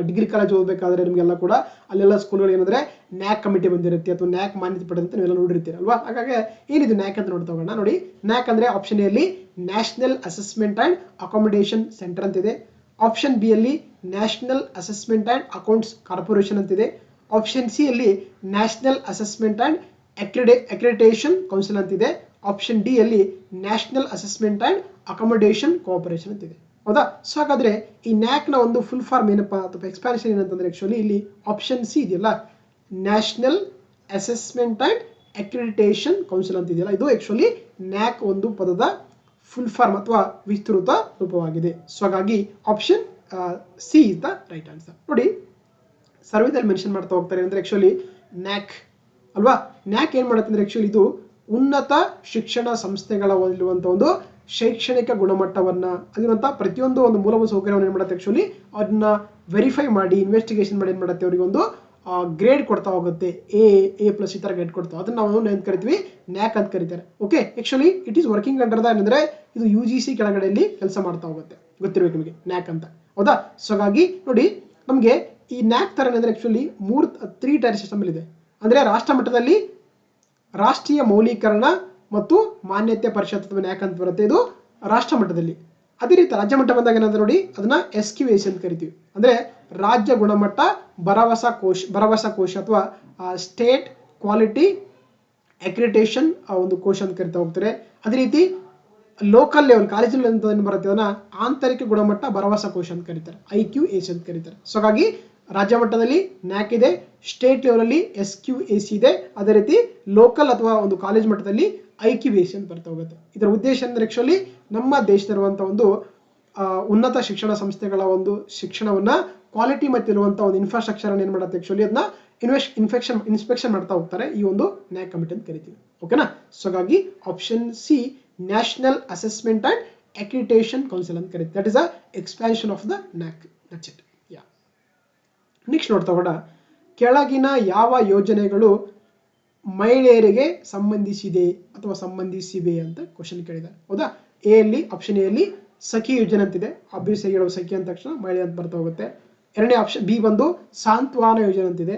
ಡಿಗ್ರಿ ಕಾಲೇಜ್ ಓದಬೇಕಾದ್ರೆ ನಿಮ್ಗೆಲ್ಲ ಕೂಡ ಅಲ್ಲೆಲ್ಲ ಸ್ಕೂಲ್ಗಳು ಏನಂದ್ರೆ ನ್ಯಾಕ್ ಕಮಿಟಿ ಬಂದಿರುತ್ತೆ ಅಥವಾ ನ್ಯಾಕ್ ಮಾನ್ಯತೆ ಪಡೆದಂತೆ ನೀವೆಲ್ಲ ನೋಡಿರ್ತೀರಿ ಅಲ್ವಾ. ಹಾಗಾಗಿ ಏನಿದು ನ್ಯಾಕ್ ಅಂತ ನೋಡ್ತಾ ಹೋಗೋಣ. ನೋಡಿ ನ್ಯಾಕ್ ಅಂದ್ರೆ ಆಪ್ಷನ್ ಎ ಅಲ್ಲಿ national assessment and accommodation centre ಅಂತಿದೆ. ಆಪ್ಷನ್ ಬಿ ಅಲ್ಲಿ national assessment and accounts corporation ಅಂತಿದೆ. ಆಪ್ಷನ್ ಸಿ ಅಲ್ಲಿ national assessment and accreditation council ಅಂತಿದೆ. ಆಪ್ಷನ್ ಡಿ ಅಲ್ಲಿ national assessment and accommodation cooperation ಅಂತಿದೆ. ಹೌದಾ, ಸೊ ಹಾಗಾದ್ರೆ ಈ ನ್ಯಾಕ್ ನ ಒಂದು ಫುಲ್ ಫಾರ್ಮ್ ಏನಪ್ಪಾ ಅಥವಾ ಎಕ್ಸ್ಪ್ಯಾನ್ಷನ್ ಏನಂತಂದ್ರೆ ಆಕ್ಚುಲಿ ಇಲ್ಲಿ ಆಪ್ಷನ್ ಸಿ ಇದೆಯಲ್ಲ national assessment and accreditation council ಅಂತ ಇದೆಯಲ್ಲ ಇದು ಆಕ್ಚುಲಿ ನ್ಯಾಕ್ ಒಂದು ಪದದ ಫುಲ್ ಫಾರ್ಮ್ ಅಥವಾ ವಿಸ್ತೃತ ರೂಪವಾಗಿದೆ. ಸೊ ಹಾಗಾಗಿ option C is the right answer. ನೋಡಿ ಸರ್ವೇದಲ್ಲಿ ಮೆನ್ಷನ್ ಮಾಡ್ತಾ ಹೋಗ್ತಾರೆ ಅಂದ್ರೆ ಆಕ್ಚುಲಿ ನ್ಯಾಕ್ ಅಲ್ವಾ. ನ್ಯಾಕ್ ಏನ್ ಮಾಡುತ್ತೆ ಅಂದ್ರೆ ಆಕ್ಚುಲಿ ಇದು ಉನ್ನತ ಶಿಕ್ಷಣ ಸಂಸ್ಥೆಗಳಿರುವಂತ ಒಂದು ಶೈಕ್ಷಣಿಕ ಗುಣಮಟ್ಟವನ್ನ ಅಲ್ಲಿರುವಂತಹ ಪ್ರತಿಯೊಂದು ಒಂದು ಮೂಲಭೂತ ಸೌಕರ್ಯವನ್ನು ಏನ್ ಮಾಡುತ್ತೆ ಆಕ್ಚುಲಿ ಅದನ್ನ ವೆರಿಫೈ ಮಾಡಿ ಇನ್ವೆಸ್ಟಿಗೇಷನ್ ಮಾಡಿ ಏನ್ ಮಾಡುತ್ತೆ ಅವರಿಗೆ ಒಂದು ಗ್ರೇಡ್ ಕೊಡ್ತಾ ಹೋಗುತ್ತೆ. ಎ ಪ್ಲಸ್ ಈ ತರ ಗ್ರೇಡ್ ಕೊಡ್ತಾ ಅದನ್ನ ನಾವು ಏನ್ ಕರಿತೀವಿ ನ್ಯಾಕ್ ಅಂತ ಕರೀತಾರೆ. Okay, actually it is working under the ಅಂದ್ರೆ ಇದು UGC ಕೆಳಗಡೆಯಲ್ಲಿ ಕೆಲಸ ಮಾಡ್ತಾ ಹೋಗುತ್ತೆ. ಗೊತ್ತಿರಬೇಕು ನಿಮಗೆ ನ್ಯಾಕ್ ಅಂತ. ಹೌದಾ, ಸೊ ಹಾಗಾಗಿ ನೋಡಿ ನಮಗೆ ಈ ನ್ಯಾಕ್ ತರ ಅಂದ್ರೆ ಆಕ್ಚುಲಿ 3 ಟೈರ್ ಸಿಸ್ಟಮ್ ಇದೆ. ಅಂದ್ರೆ ರಾಷ್ಟ್ರ ಮಟ್ಟದಲ್ಲಿ ರಾಷ್ಟ್ರೀಯ ಮೌಲ್ಯೀಕರಣ ಮತ್ತು ಮಾನ್ಯತೆ ಪರಿಷತ್ ಅಥವಾ ನ್ಯಾಕ್ ಅಂತ ಬರುತ್ತೆ, ಇದು ರಾಷ್ಟ್ರ ಮಟ್ಟದಲ್ಲಿ. ಅದೇ ರೀತಿ ರಾಜ್ಯ ಮಟ್ಟ ಬಂದಾಗ ಏನಂದ್ರೆ ನೋಡಿ ಅದನ್ನ SQAC ಅಂತ ಕರಿತೀವಿ. ಅಂದ್ರೆ ರಾಜ್ಯ ಗುಣಮಟ್ಟ ಭರವಸಾ ಕೋಶ ಅಥವಾ ಸ್ಟೇಟ್ ಕ್ವಾಲಿಟಿ ಅಕ್ರಿಡಿಟೇಷನ್ ಒಂದು ಕೋಶ ಅಂತ ಕರಿತಾ ಹೋಗ್ತಾರೆ. ಅದೇ ರೀತಿ ಲೋಕಲ್ ಲೆವೆಲ್ ಕಾಲೇಜಲ್ಲಿ ಅಂತ ಏನು ಬರುತ್ತೆ ಅದನ್ನ ಆಂತರಿಕ ಗುಣಮಟ್ಟ ಭರವಸಾ ಕೋಶ ಅಂತ ಕರೀತಾರೆ, IQAC ಅಂತ ಕರೀತಾರೆ. ಸೊ ಹಾಗಾಗಿ ರಾಜ್ಯ ಮಟ್ಟದಲ್ಲಿ ನ್ಯಾಕ್ ಇದೆ, ಸ್ಟೇಟ್ ಲೆವೆಲ್ ಅಲ್ಲಿ SQAC ಇದೆ, ಅದೇ ರೀತಿ ಲೋಕಲ್ ಅಥವಾ ಒಂದು ಕಾಲೇಜ್ ಮಟ್ಟದಲ್ಲಿ IQAC ಅಂತ ಬರ್ತಾ ಹೋಗುತ್ತೆ. ಇದರ ಉದ್ದೇಶ ಅಂದ್ರೆ ಆಕ್ಚುಲಿ ನಮ್ಮ ದೇಶದಲ್ಲಿರುವಂತಹ ಒಂದು ಉನ್ನತ ಶಿಕ್ಷಣ ಸಂಸ್ಥೆಗಳ ಒಂದು ಶಿಕ್ಷಣವನ್ನ ಕ್ವಾಲಿಟಿ ಮತ್ತೆ ಇರುವಂತಹ ಒಂದು ಇನ್ಫ್ರಾಸ್ಟ್ರಕ್ಚರ್ ಅನ್ನು ಏನ್ ಮಾಡುತ್ತೆ ಆಕ್ಚುಲಿ ಅದನ್ನ ಇನ್ಸ್ಪೆಕ್ಷನ್ ಮಾಡ್ತಾ ಹೋಗ್ತಾರೆ. ಈ ಒಂದು ನ್ಯಾಕ್ ಕಮಿಟಿ ಅಂತ ಕರಿತೀವಿ. ಓಕೆನಾ, ಸೊ ಹಾಗಾಗಿ option C national assessment and accreditation council ಅಂತ ಕರೀತೀವಿ. That is a expansion of the NAAC. That's it. Yeah, next ನೋಡ್ತಾ ಹೋಗೋಣ. ಕೆಳಗಿನ ಯಾವ ಯೋಜನೆಗಳು ಮಹಿಳೆಯರಿಗೆ ಸಂಬಂಧಿಸಿದೆ ಅಥವಾ ಸಂಬಂಧಿಸಿವೆ ಅಂತ ಕ್ವಶನ್ ಕೇಳಿದ್ದಾರೆ. ಹೌದಾ, ಆಪ್ಷನ್ ಎ ಅಲ್ಲಿ ಸಖಿ ಯೋಜನೆ ಅಂತಿದೆ. ಅಬ್ವಿಯಸ್ಲಿ ಹೇಳೋ ಸಖಿ ಅಂದ ತಕ್ಷಣ ಮಹಿಳೆ ಅಂತ ಬರ್ತಾ ಹೋಗುತ್ತೆ. ಎರಡನೇ ಆಪ್ಷನ್ ಬಿ ಬಂದು ಸಾಂತ್ವನ ಯೋಜನೆ ಅಂತಿದೆ.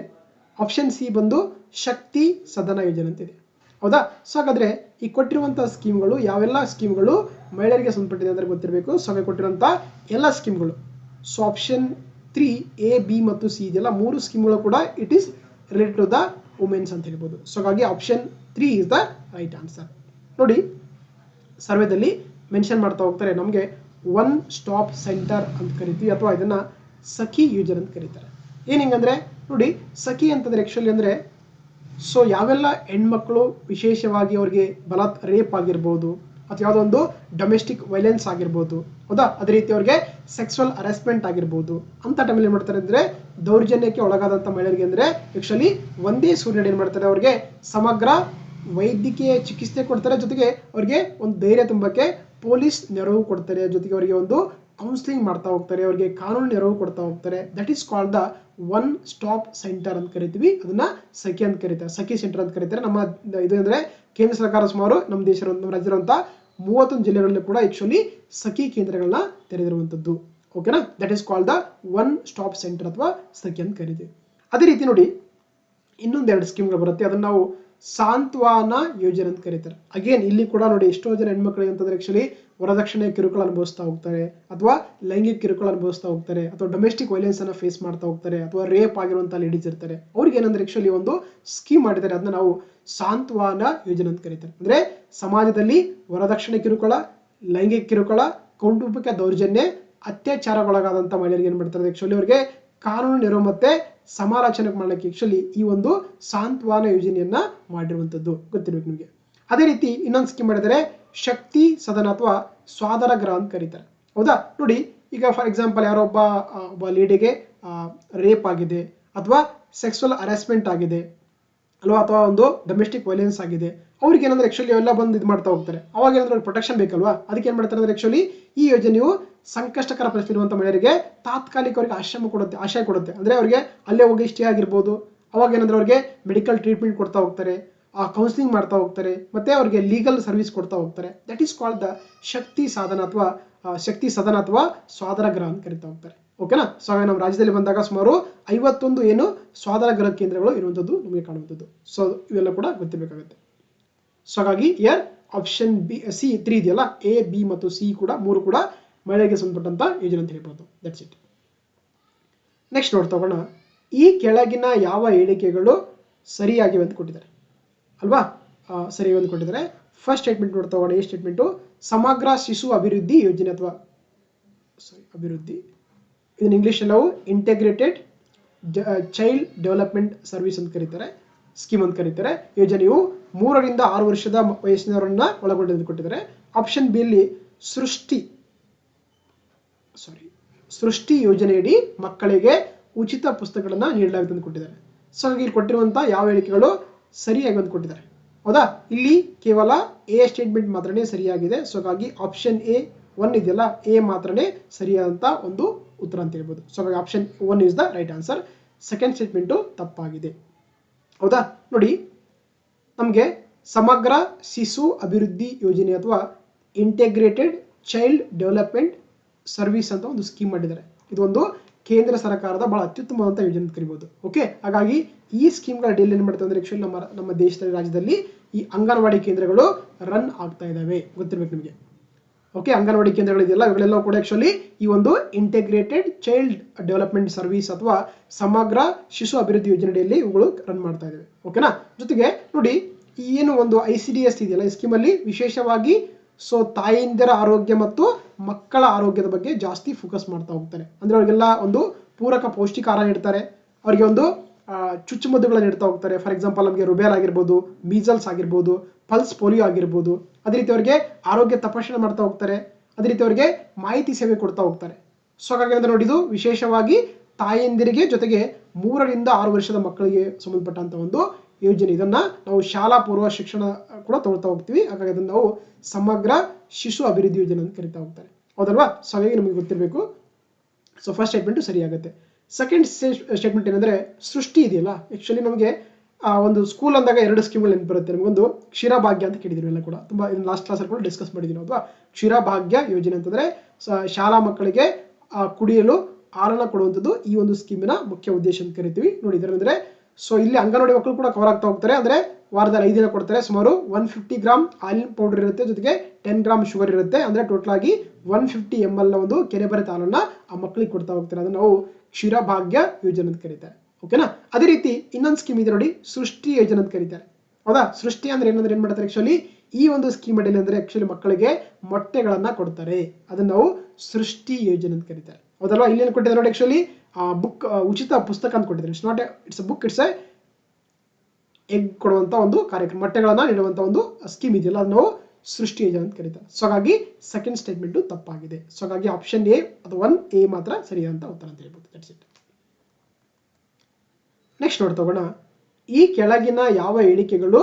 ಆಪ್ಷನ್ ಸಿ ಬಂದು ಶಕ್ತಿ ಸದನ ಯೋಜನೆ ಅಂತಿದೆ. ಹೌದಾ, ಸೊ ಹಾಗಾದ್ರೆ ಈ ಕೊಟ್ಟಿರುವಂತಹ ಸ್ಕೀಮ್ಗಳು ಯಾವೆಲ್ಲ ಸ್ಕೀಮ್ಗಳು ಮಹಿಳೆಯರಿಗೆ ಸಂಬಂಧಪಟ್ಟಿದೆ ಅಂದ್ರೆ ಗೊತ್ತಿರಬೇಕು. ಸೊ ಹಾಗೆ ಕೊಟ್ಟಿರುವಂತಹ ಎಲ್ಲ ಸ್ಕೀಮ್ಗಳು ಸೊ ಆಪ್ಷನ್ 3 A, B ಮತ್ತು C ಇದೆಲ್ಲ 3 ಸ್ಕೀಮ್ಗಳು ಕೂಡ it is related to the women's ಅಂತ ಹೇಳ್ಬೋದು. ಸೊ ಹಾಗಾಗಿ option 3 is the right answer. ನೋಡಿ ಸರ್ವೇದಲ್ಲಿ ಮೆನ್ಷನ್ ಮಾಡ್ತಾ ಹೋಗ್ತಾರೆ ನಮಗೆ ಒನ್ ಸ್ಟಾಪ್ ಸೆಂಟರ್ ಅಂತ ಕರಿತೀವಿ ಅಥವಾ ಇದನ್ನ ಸಖಿ ಯೋಜನೆ ಅಂತ ಕರೀತಾರೆ. ಏನಂದ್ರೆ ನೋಡಿ ಸಖಿ ಅಂತಂದ್ರೆ ಆಕ್ಚುಲಿ ಅಂದ್ರೆ ಸೊ ಯಾವೆಲ್ಲ ಹೆಣ್ಮಕ್ಳು ವಿಶೇಷವಾಗಿ ಅವ್ರಿಗೆ ರೇಪ್ ಆಗಿರ್ಬೋದು ಅಥವಾ ಯಾವುದೋ ಒಂದು ಡೊಮೆಸ್ಟಿಕ್ ವೈಲೆನ್ಸ್ ಆಗಿರ್ಬೋದು, ಹೌದಾ, ಅದೇ ರೀತಿ ಅವ್ರಿಗೆ ಸೆಕ್ಸುವಲ್ ಹರಾಸ್ಮೆಂಟ್ ಆಗಿರ್ಬೋದು. ಅಂತ ಟೈಮಲ್ಲಿ ಏನು ಮಾಡ್ತಾರೆ ಅಂದರೆ ದೌರ್ಜನ್ಯಕ್ಕೆ ಒಳಗಾದಂಥ ಮಹಿಳೆಯರಿಗೆ ಅಂದರೆ ಆ್ಯಕ್ಚುಲಿ ಒಂದೇ ಸೂರ್ಯನ ಏನು ಮಾಡ್ತಾರೆ ಅವ್ರಿಗೆ ಸಮಗ್ರ ವೈದ್ಯಕೀಯ ಚಿಕಿತ್ಸೆ ಕೊಡ್ತಾರೆ, ಜೊತೆಗೆ ಅವ್ರಿಗೆ ಒಂದು ಧೈರ್ಯ ತುಂಬಕ್ಕೆ ಪೊಲೀಸ್ ನೆರವು ಕೊಡ್ತಾರೆ, ಜೊತೆಗೆ ಅವರಿಗೆ ಒಂದು ಕೌನ್ಸಿಲಿಂಗ್ ಮಾಡ್ತಾ ಹೋಗ್ತಾರೆ, ಅವರಿಗೆ ಕಾನೂನು ನೆರವು ಕೊಡ್ತಾ ಹೋಗ್ತಾರೆ. That is called the one stop centre ಅಂತ ಕರಿತೀವಿ, ಅದನ್ನ ಸಖಿ ಅಂತ ಕರೀತಾರೆ, ಸಖಿ ಸೆಂಟರ್ ಅಂತ ಕರೀತಾರೆ. ನಮ್ಮ ಇದು ಅಂದರೆ ಕೇಂದ್ರ ಸರ್ಕಾರ ಸುಮಾರು ನಮ್ಮ ನಮ್ಮ ರಾಜ್ಯದಂತ 31 ಜಿಲ್ಲೆಗಳಲ್ಲಿ ಕೂಡ ಆಕ್ಚುಲಿ ಸಖಿ ಕೇಂದ್ರಗಳನ್ನ ತೆರೆದಿರುವಂಥದ್ದು. ಓಕೆನಾ, that is called the one stop centre ಅಥವಾ ಸಖಿ ಅಂತ ಕರಿತೀವಿ. ಅದೇ ರೀತಿ ನೋಡಿ ಇನ್ನೊಂದೆರಡು ಸ್ಕೀಮ್ಗಳು ಬರುತ್ತೆ, ಅದನ್ನ ನಾವು ಸಾಂತ್ವನ ಯೋಜನೆ ಅಂತ ಕರೀತಾರೆ. ಅಗೇನ್ ಇಲ್ಲಿ ಕೂಡ ನೋಡಿ ಎಷ್ಟೋ ಜನ ಹೆಣ್ಮಕ್ಳಿಗೆ ಅಂತಂದ್ರೆ ಆಕ್ಚುಲಿ ವರದಕ್ಷಿಣೆ ಕಿರುಕುಳ ಅನುಭವಿಸ್ತಾ ಹೋಗ್ತಾರೆ, ಅಥವಾ ಲೈಂಗಿಕ ಕಿರುಕುಳ ಅನುಭವಿಸ್ತಾ ಹೋಗ್ತಾರೆ, ಅಥವಾ ಡೊಮೆಸ್ಟಿಕ್ ವೈಲೆನ್ಸ್ ಅನ್ನ ಫೇಸ್ ಮಾಡ್ತಾ ಹೋಗ್ತಾರೆ, ಅಥವಾ ರೇಪ್ ಆಗಿರುವಂತ ಲೇಡೀಸ್ ಇರ್ತಾರೆ. ಅವ್ರಿಗೆ ಏನಂದ್ರೆ ಆಕ್ಚುಲಿ ಒಂದು ಸ್ಕೀಮ್ ಮಾಡಿದ್ದಾರೆ, ಅದನ್ನ ನಾವು ಸಾಂತ್ವನ ಯೋಜನೆ ಅಂತ ಕರೀತಾರೆ. ಅಂದ್ರೆ ಸಮಾಜದಲ್ಲಿ ವರದಕ್ಷಿಣೆ ಕಿರುಕುಳ, ಲೈಂಗಿಕ ಕಿರುಕುಳ, ಕೌಟುಂಬಿಕ ದೌರ್ಜನ್ಯ, ಅತ್ಯಾಚಾರಗೊಳಗಾದಂತ ಮಹಿಳೆಯರಿಗೆ ಏನ್ ಮಾಡ್ತಾರೆ ಆಕ್ಚುಲಿ ಅವರಿಗೆ ಕಾನೂನು ನೆರವು ಮತ್ತೆ ಸಮಾಲೋಚನೆ ಮಾಡಲಿಕ್ಕೆ ಆಕ್ಚುಲಿ ಈ ಒಂದು ಸಾಂತ್ವನ ಯೋಜನೆಯನ್ನ ಮಾಡಿರುವಂತದ್ದು ಗೊತ್ತಿರ್ಬೇಕು ನಿಮಗೆ. ಅದೇ ರೀತಿ ಇನ್ನೊಂದು ಸ್ಕೀಮ್ ಮಾಡಿದರೆ ಶಕ್ತಿ ಸದನ ಅಥವಾ ಸ್ವಾದರ ಗೃಹ ಅಂತ ಕರೀತಾರೆ. ಹೌದಾ, ನೋಡಿ ಈಗ ಫಾರ್ ಎಕ್ಸಾಂಪಲ್ ಯಾರೋ ಒಬ್ಬ ಲೇಡಿಗೆ ರೇಪ್ ಆಗಿದೆ, ಅಥವಾ ಸೆಕ್ಸುವಲ್ ಹರಾಸ್ಮೆಂಟ್ ಆಗಿದೆ ಅಲ್ವಾ, ಅಥವಾ ಒಂದು ಡೊಮೆಸ್ಟಿಕ್ ವೈಲೆನ್ಸ್ ಆಗಿದೆ, ಅವ್ರಿಗೆ ಏನಂದ್ರೆ ಆಕ್ಚುಲಿ ಎಲ್ಲ ಬಂದು ಇದು ಮಾಡ್ತಾ ಹೋಗ್ತಾರೆ. ಅವಾಗ ಏನಂದ್ರೆ ಪ್ರೊಟೆಕ್ಷನ್ ಬೇಕಲ್ವಾ, ಅದಕ್ಕೆ ಏನ್ ಮಾಡ್ತಾರೆ ಅಂದ್ರೆ ಆಕ್ಚುಲಿ ಈ ಯೋಜನೆಯು ಸಂಕಷ್ಟಕರ ಪರಿಸ್ಥಿತಿ ಇರುವಂತ ಮಹಿಳೆಯರಿಗೆ ತಾತ್ಕಾಲಿಕ ಅವರಿಗೆ ಆಶ್ರಯ ಕೊಡುತ್ತೆ. ಅಂದ್ರೆ ಅವರಿಗೆ ಅಲ್ಲೇ ಹೋಗಿ ಸ್ಟೇ ಆಗಿರ್ಬೋದು. ಅವಾಗ ಏನಂದ್ರೆ ಅವ್ರಿಗೆ ಮೆಡಿಕಲ್ ಟ್ರೀಟ್ಮೆಂಟ್ ಕೊಡ್ತಾ ಹೋಗ್ತಾರೆ, ಕೌನ್ಸಿಲಿಂಗ್ ಮಾಡ್ತಾ ಹೋಗ್ತಾರೆ, ಮತ್ತೆ ಅವ್ರಿಗೆ ಲೀಗಲ್ ಸರ್ವಿಸ್ ಕೊಡ್ತಾ ಹೋಗ್ತಾರೆ. ದಟ್ ಈಸ್ ಕಾಲ್ಡ್ ದ ಶಕ್ತಿ ಸದನ ಅಥವಾ ಸ್ವಾದರ ಗೃಹ ಅಂತ ಕರಿತಾ ಹೋಗ್ತಾರೆ. ಓಕೆನಾ, ಸೊ ನಮ್ಮ ರಾಜ್ಯದಲ್ಲಿ ಬಂದಾಗ ಸುಮಾರು 51 ಏನು ಸ್ವಾದರ ಗೃಹ ಕೇಂದ್ರಗಳು ಇರುವಂತದ್ದು ನಮಗೆ ಕಾಣುವಂಥದ್ದು. ಸೊ ಇವೆಲ್ಲ ಕೂಡ ಗೊತ್ತಿರಬೇಕಾಗುತ್ತೆ. ಸೊ ಹಾಗಾಗಿ ಇಯರ್ ಆಪ್ಷನ್ ಸಿ 3 ಇದೆಯಲ್ಲ, ಎ ಬಿ ಮತ್ತು ಸಿ ಕೂಡ 3 ಕೂಡ ಮಹಿಳೆಗೆ ಸಂಬಂಧಪಟ್ಟಂತ ಯೋಜನೆ ಅಂತ ಹೇಳ್ಬೋದು. That's it. ನೆಕ್ಸ್ಟ್ ನೋಡ್ತಾ ಹೋಗೋಣ, ಈ ಕೆಳಗಿನ ಯಾವ ಹೇಳಿಕೆಗಳು ಸರಿಯಾಗಿವೆ ಅಂತ ಕೊಟ್ಟಿದ್ದಾರೆ ಅಲ್ವಾ, ಸರಿಯಾಗಿ ಅಂತ ಕೊಟ್ಟಿದ್ದಾರೆ. ಫಸ್ಟ್ ಸ್ಟೇಟ್ಮೆಂಟ್ ನೋಡ್ತಾ ಹೋಗೋಣ. ಈ ಸ್ಟೇಟ್ಮೆಂಟು ಸಮಗ್ರ ಶಿಶು ಅಭಿವೃದ್ಧಿ ಯೋಜನೆ ಅಥವಾ ಅಭಿವೃದ್ಧಿ, ಇದನ್ನ ಇಂಗ್ಲಿಷ್ ನಾವು ಇಂಟಿಗ್ರೇಟೆಡ್ ಚೈಲ್ಡ್ ಡೆವಲಪ್ಮೆಂಟ್ ಸರ್ವಿಸ್ ಅಂತ ಕರೀತಾರೆ, ಸ್ಕೀಮ್ ಅಂತ ಕರೀತಾರೆ. ಯೋಜನೆಯು 3 ರಿಂದ 6 ವರ್ಷದ ವಯಸ್ಸಿನವರನ್ನ ಒಳಗೊಂಡಿದ್ದು ಕೊಟ್ಟಿದ್ದಾರೆ. ಆಪ್ಷನ್ ಬಿ ಅಲ್ಲಿ ಸೃಷ್ಟಿ ಯೋಜನೆಯಡಿ ಮಕ್ಕಳಿಗೆ ಉಚಿತ ಪುಸ್ತಕಗಳನ್ನ ನೀಡಲಾಗುತ್ತೆ ಅಂತ ಕೊಟ್ಟಿದ್ದಾರೆ. ಸೊ ಹಾಗೆ ಇಲ್ಲಿ ಕೊಟ್ಟಿರುವಂತಹ ಯಾವ ಹೇಳಿಕೆಗಳು ಸರಿಯಾಗಿ ಅಂತ ಕೊಟ್ಟಿದ್ದಾರೆ. ಹೌದಾ, ಇಲ್ಲಿ ಕೇವಲ ಎ ಸ್ಟೇಟ್ಮೆಂಟ್ ಮಾತ್ರನೇ ಸರಿಯಾಗಿದೆ. ಸೊ ಹಾಗಾಗಿ ಆಪ್ಷನ್ ಎ 1 ಇದೆಯಲ್ಲ, ಎ ಮಾತ್ರನೇ ಸರಿಯಾದಂತ ಒಂದು ಉತ್ತರ ಅಂತ ಹೇಳ್ಬೋದು. ಸೊ ಹಾಗಾಗಿ option 1 is the right answer. Second statement ತಪ್ಪಾಗಿದೆ. ಹೌದಾ, ನೋಡಿ ನಮಗೆ ಸಮಗ್ರ ಶಿಶು ಅಭಿವೃದ್ಧಿ ಯೋಜನೆ ಅಥವಾ ಇಂಟಿಗ್ರೇಟೆಡ್ ಚೈಲ್ಡ್ ಡೆವಲಪ್ಮೆಂಟ್ ಸರ್ವಿಸ್ ಅಂತ ಒಂದು ಸ್ಕೀಮ್ ಮಾಡಿದ್ದಾರೆ. ಇದು ಒಂದು ಕೇಂದ್ರ ಸರ್ಕಾರದ ಬಹಳ ಅತ್ಯುತ್ತಮವಾದಂಥ ಯೋಜನೆ ಅಂತ ಕರಿಬಹುದು. ಓಕೆ, ಹಾಗಾಗಿ ಈ ಸ್ಕೀಮ್ಗಳ ಅಡಿಯಲ್ಲಿ ಏನು ಮಾಡ್ತಾರೆ ಅಂದ್ರೆ ಆಕ್ಚುಲಿ ನಮ್ಮ ದೇಶದಲ್ಲಿ ರಾಜ್ಯದಲ್ಲಿ ಈ ಅಂಗನವಾಡಿ ಕೇಂದ್ರಗಳು ರನ್ ಆಗ್ತಾ ಇದಾವೆ, ಗೊತ್ತಿರ್ಬೇಕು ನಿಮಗೆ. ಓಕೆ, ಅಂಗನವಾಡಿ ಕೇಂದ್ರಗಳಿದೆಯಲ್ಲ, ಇವುಗಳೆಲ್ಲ ಕೂಡ ಆಕ್ಚುಲಿ ಈ ಒಂದು ಇಂಟಿಗ್ರೇಟೆಡ್ ಚೈಲ್ಡ್ ಡೆವಲಪ್ಮೆಂಟ್ ಸರ್ವಿಸ್ ಅಥವಾ ಸಮಗ್ರ ಶಿಶು ಅಭಿವೃದ್ಧಿ ಯೋಜನೆಯಲ್ಲಿ ಇವುಗಳು ರನ್ ಮಾಡ್ತಾ ಇದಾವೆ. ಓಕೆನಾ, ಜೊತೆಗೆ ನೋಡಿ ಏನು ಒಂದು ICDS ಇದೆಯಲ್ಲ, ಈ ಸ್ಕೀಮಲ್ಲಿ ವಿಶೇಷವಾಗಿ ಸೊ ತಾಯಂದಿರ ಆರೋಗ್ಯ ಮತ್ತು ಮಕ್ಕಳ ಆರೋಗ್ಯದ ಬಗ್ಗೆ ಜಾಸ್ತಿ ಫೋಕಸ್ ಮಾಡ್ತಾ ಹೋಗ್ತಾರೆ. ಅಂದ್ರೆ ಅವರಿಗೆಲ್ಲ ಒಂದು ಪೂರಕ ಪೌಷ್ಟಿಕ ಆಹಾರ ನೀಡ್ತಾರೆ, ಅವರಿಗೆ ಒಂದು ಚುಚ್ಚುಮದ್ದುಗಳನ್ನು ನೀಡ್ತಾ ಹೋಗ್ತಾರೆ. ಫಾರ್ ಎಕ್ಸಾಂಪಲ್ ನಮಗೆ ರುಬೆಲ್ ಆಗಿರ್ಬೋದು, ಮೀಸಲ್ಸ್ ಆಗಿರ್ಬೋದು, ಪಲ್ಸ್ ಪೋಲಿಯೋ ಆಗಿರ್ಬೋದು. ಅದೇ ರೀತಿ ಅವರಿಗೆ ಆರೋಗ್ಯ ತಪಾಸಣೆ ಮಾಡ್ತಾ ಹೋಗ್ತಾರೆ, ಅದೇ ರೀತಿ ಅವರಿಗೆ ಮಾಹಿತಿ ಸೇವೆ ಕೊಡ್ತಾ ಹೋಗ್ತಾರೆ. ಸೊ ಹಾಗಾಗಿ ಅಂದ್ರೆ ನೋಡಿದು ವಿಶೇಷವಾಗಿ ತಾಯಂದಿರಿಗೆ, ಜೊತೆಗೆ 3 ರಿಂದ 6 ವರ್ಷದ ಮಕ್ಕಳಿಗೆ ಸಂಬಂಧಪಟ್ಟಂತ ಒಂದು ಯೋಜನೆ. ಇದನ್ನ ನಾವು ಶಾಲಾ ಪೂರ್ವ ಶಿಕ್ಷಣ ಕೂಡ ತಗೊಳ್ತಾ ಹೋಗ್ತೀವಿ. ಹಾಗಾಗಿ ಅದನ್ನ ನಾವು ಸಮಗ್ರ ಶಿಶು ಅಭಿವೃದ್ಧಿ ಯೋಜನೆ ಅಂತ ಕರಿತಾ ಹೋಗ್ತಾರೆ. ಹೌದಲ್ವಾ, ಸೊ ಹಾಗಾಗಿ ನಮಗೆ ಗೊತ್ತಿರಬೇಕು. ಸೊ ಫಸ್ಟ್ ಸ್ಟೇಟ್ಮೆಂಟ್ ಸರಿಯಾಗುತ್ತೆ. ಸೆಕೆಂಡ್ ಸ್ಟೇಟ್ಮೆಂಟ್ ಏನಂದ್ರೆ ಸೃಷ್ಟಿ ಇದೆಯಲ್ಲ, ಆಕ್ಚುಲಿ ನಮಗೆ ಒಂದು ಸ್ಕೂಲ್ ಅಂದಾಗ 2 ಸ್ಕೀಮ್ಗಳು ನೆನಪು ಬರುತ್ತೆ. ನಮಗೊಂದು ಕ್ಷೀರಭಾಗ್ಯ ಅಂತ ಕೇಳಿದ್ರು ಎಲ್ಲ ಕೂಡ, ತುಂಬಾ ಲಾಸ್ಟ್ ಕ್ಲಾಸಲ್ಲಿ ಕೂಡ ಡಿಸ್ಕಸ್ ಮಾಡಿದ್ದೀವಿ ಅಲ್ವಾ. ಕ್ಷೀರಭಾಗ್ಯ ಯೋಜನೆ ಅಂತಂದ್ರೆ ಶಾಲಾ ಮಕ್ಕಳಿಗೆ ಕುಡಿಯಲು ಹಾಲನ್ನ ಕೊಡುವಂಥದ್ದು ಈ ಒಂದು ಸ್ಕೀಮಿನ ಮುಖ್ಯ ಉದ್ದೇಶ ಅಂತ ಕರಿತೀವಿ. ನೋಡಿ ಇದರಂದ್ರೆ ಸೊ ಇಲ್ಲಿ ಅಂಗನವಾಡಿ ಮಕ್ಕಳು ಕೂಡ ಕವರ್ ಆಗ್ತಾ ಹೋಗ್ತಾರೆ. ಅಂದ್ರೆ ವಾರದಲ್ಲಿ 5 ದಿನ ಕೊಡ್ತಾರೆ. ಸುಮಾರು 150 ಗ್ರಾಮ್ ಹಾಲಿನ ಪೌಡರ್ ಇರುತ್ತೆ, ಜೊತೆಗೆ 10 ಗ್ರಾಮ್ ಶುಗರ್ ಇರುತ್ತೆ. ಅಂದ್ರೆ ಟೋಟಲ್ ಆಗಿ 150 ml ನ ಒಂದು ಕೆರೆಬರಿತ ಹಾಲನ್ನ ಆ ಮಕ್ಕಳಿಗೆ ಕೊಡ್ತಾ ಹೋಗ್ತಾರೆ. ಅದನ್ನ ನಾವು ಕ್ಷೀರಭಾಗ್ಯ ಯೋಜನೆ ಅಂತ ಕರೀತಾರೆ. ಓಕೆನಾ, ಅದೇ ರೀತಿ ಇನ್ನೊಂದು ಸ್ಕೀಮ್ ಇದೆ ನೋಡಿ, ಸೃಷ್ಟಿ ಯೋಜನೆ ಅಂತ ಕರೀತಾರೆ. ಹೌದಾ, ಸೃಷ್ಟಿ ಅಂದ್ರೆ ಏನಂದ್ರೆ ಏನ್ ಮಾಡ್ತಾರೆ ಆಕ್ಚುಲಿ ಈ ಒಂದು ಸ್ಕೀಮ್ ಅಡಿಯಲ್ಲಿ ಅಂದ್ರೆ ಆಕ್ಚುಲಿ ಮಕ್ಕಳಿಗೆ ಮೊಟ್ಟೆಗಳನ್ನ ಕೊಡ್ತಾರೆ. ಅದನ್ನ ನಾವು ಸೃಷ್ಟಿ ಯೋಜನೆ ಅಂತ ಕರೀತಾರೆ. ಹೌದಲ್ವಾ, ಇಲ್ಲಿ ಏನು ಕೊಟ್ಟಿದ್ದಾರೆ ನೋಡಿ ಆಕ್ಚುಲಿ ಬುಕ್ ಉಚಿತ ಪುಸ್ತಕ ಅಂತ ಕೊಟ್ಟಿದ್ದಾರೆ. It's not it's a book, it's egg ಕೊಡುವಂತ ಒಂದು ಕಾರ್ಯಕ್ರಮ, ಮೊಟ್ಟೆಗಳನ್ನ ನೀಡುವಂತ ಒಂದು ಸ್ಕೀಮ್ ಇದೆಯಲ್ಲ, ಅದನ್ನ ನಾವು ಸೃಷ್ಟಿ ಯೋಜನೆ ಅಂತ ಕರೀತಾರೆ. ಸೊ ಹಾಗಾಗಿ ಸೆಕೆಂಡ್ ಸ್ಟೇಟ್ಮೆಂಟ್ ತಪ್ಪಾಗಿದೆ. ಸೊ ಹಾಗಾಗಿ ಆಪ್ಷನ್ ಎ ಅದು 1A ಮಾತ್ರ ಸರಿಯಾದಂತ ಉತ್ತರ ಅಂತ ಹೇಳ್ಬೋದು. That's it. ನೆಕ್ಸ್ಟ್ ನೋಡಿ ತಗೋಣ. ಈ ಕೆಳಗಿನ ಯಾವ ಹೇಳಿಕೆಗಳು